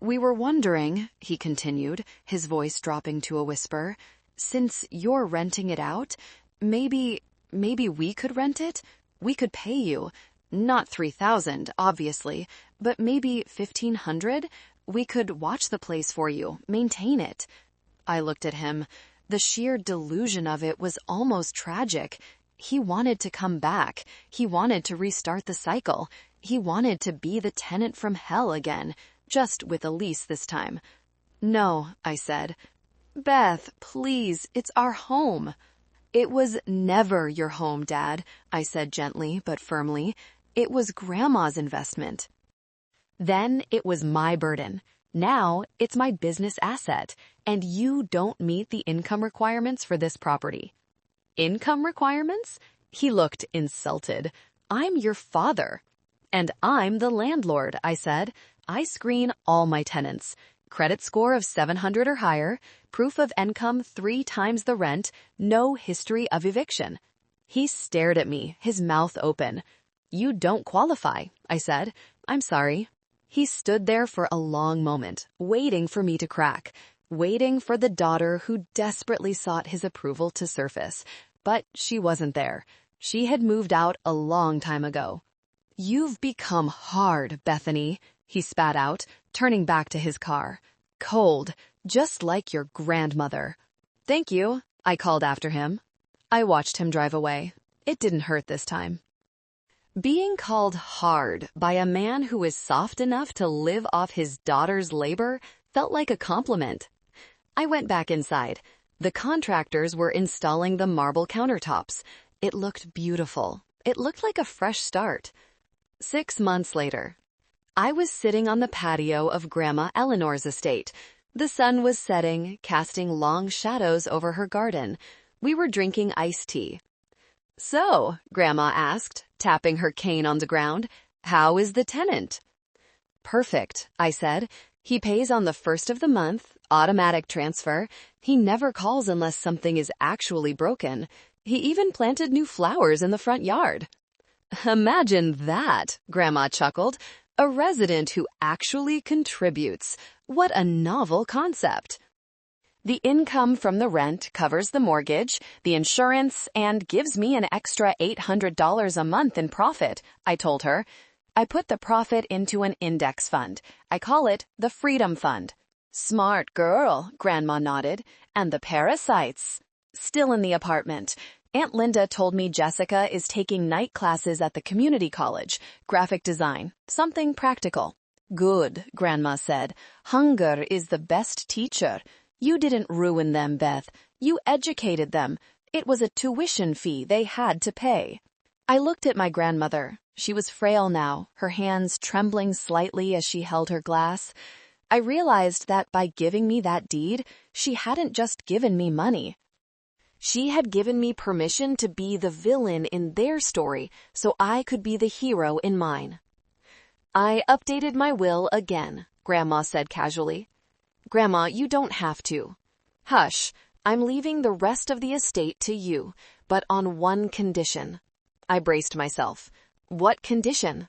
"We were wondering," he continued, his voice dropping to a whisper, "since you're renting it out, maybe we could rent it? We could pay you. Not 3,000, obviously, but maybe 1,500? We could watch the place for you, maintain it." I looked at him. The sheer delusion of it was almost tragic. He wanted to come back. He wanted to restart the cycle. He wanted to be the tenant from hell again, just with a lease this time. "No," I said. "Beth, please, it's our home." "It was never your home, Dad," I said gently but firmly. "It was Grandma's investment. Then it was my burden. Now it's my business asset, and you don't meet the income requirements for this property." "Income requirements?" He looked insulted. "I'm your father." "And I'm the landlord," I said. "I screen all my tenants. Credit score of 700 or higher, proof of income 3 times the rent, no history of eviction." He stared at me, his mouth open. "You don't qualify," I said. "I'm sorry." He stood there for a long moment, waiting for me to crack, waiting for the daughter who desperately sought his approval to surface. But she wasn't there. She had moved out a long time ago. "You've become hard, Bethany," he spat out, turning back to his car. "Cold, just like your grandmother." "Thank you," I called after him. I watched him drive away. It didn't hurt this time. Being called hard by a man who is soft enough to live off his daughter's labor felt like a compliment. I went back inside. The contractors were installing the marble countertops. It looked beautiful. It looked like a fresh start. 6 months later, I was sitting on the patio of Grandma Eleanor's estate. The sun was setting, casting long shadows over her garden. We were drinking iced tea. "So," Grandma asked, tapping her cane on the ground, "how is the tenant?" "Perfect," I said. "He pays on the first of the month, automatic transfer. He never calls unless something is actually broken. He even planted new flowers in the front yard." "Imagine that," Grandma chuckled. "A resident who actually contributes. What a novel concept." "The income from the rent covers the mortgage, the insurance, and gives me an extra $800 a month in profit," I told her. "I put the profit into an index fund. I call it the Freedom Fund." "Smart girl," Grandma nodded. "And the parasites?" "Still in the apartment. Aunt Linda told me Jessica is taking night classes at the community college, graphic design, something practical." "Good," Grandma said. "Hunger is the best teacher. You didn't ruin them, Beth. You educated them. It was a tuition fee they had to pay." I looked at my grandmother. She was frail now, her hands trembling slightly as she held her glass. I realized that by giving me that deed, she hadn't just given me money. She had given me permission to be the villain in their story so I could be the hero in mine. "I updated my will again," Grandma said casually. "Grandma, you don't have to." "Hush, I'm leaving the rest of the estate to you, but on one condition." I braced myself. "What condition?"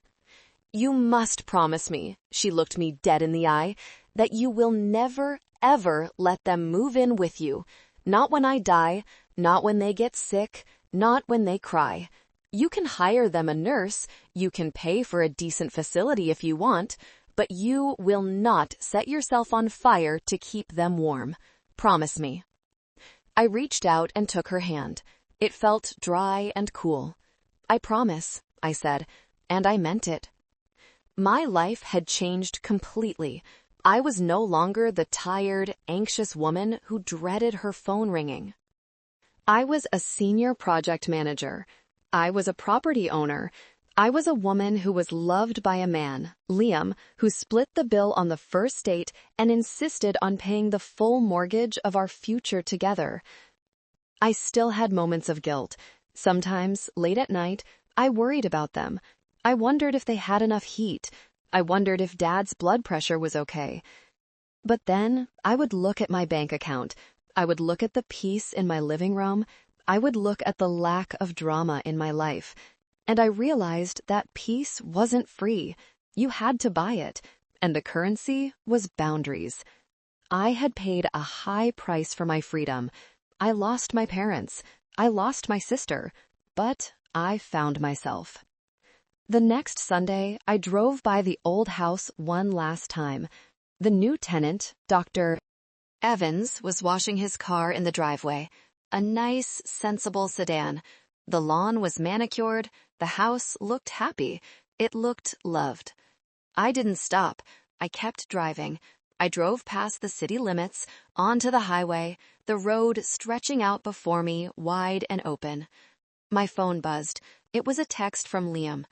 "You must promise me," she looked me dead in the eye, "that you will never, ever let them move in with you. Not when I die, not when they get sick, not when they cry. You can hire them a nurse, you can pay for a decent facility if you want, but you will not set yourself on fire to keep them warm. Promise me." I reached out and took her hand. It felt dry and cool. "I promise," I said, and I meant it. My life had changed completely. I was no longer the tired, anxious woman who dreaded her phone ringing. I was a senior project manager. I was a property owner. I was a woman who was loved by a man, Liam, who split the bill on the first date and insisted on paying the full mortgage of our future together. I still had moments of guilt. Sometimes, late at night, I worried about them. I wondered if they had enough heat. I wondered if Dad's blood pressure was okay. But then I would look at my bank account. I would look at the peace in my living room. I would look at the lack of drama in my life. And I realized that peace wasn't free. You had to buy it. And the currency was boundaries. I had paid a high price for my freedom. I lost my parents. I lost my sister. But I found myself. The next Sunday, I drove by the old house one last time. The new tenant, Dr. Evans, was washing his car in the driveway. A nice, sensible sedan. The lawn was manicured. The house looked happy. It looked loved. I didn't stop. I kept driving. I drove past the city limits, onto the highway, the road stretching out before me, wide and open. My phone buzzed. It was a text from Liam.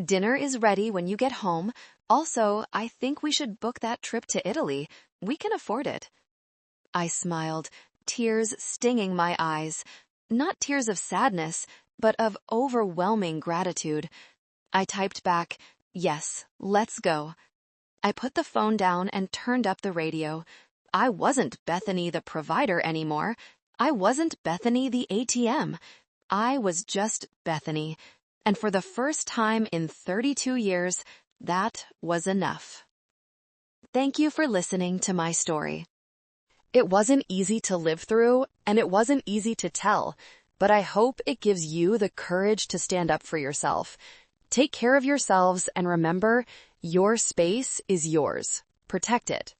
"Dinner is ready when you get home. Also, I think we should book that trip to Italy. We can afford it." I smiled, tears stinging my eyes. Not tears of sadness, but of overwhelming gratitude. I typed back, "Yes, let's go." I put the phone down and turned up the radio. I wasn't Bethany the provider anymore. I wasn't Bethany the ATM. I was just Bethany. And for the first time in 32 years, that was enough. Thank you for listening to my story. It wasn't easy to live through, and it wasn't easy to tell, but I hope it gives you the courage to stand up for yourself. Take care of yourselves and remember, your space is yours. Protect it.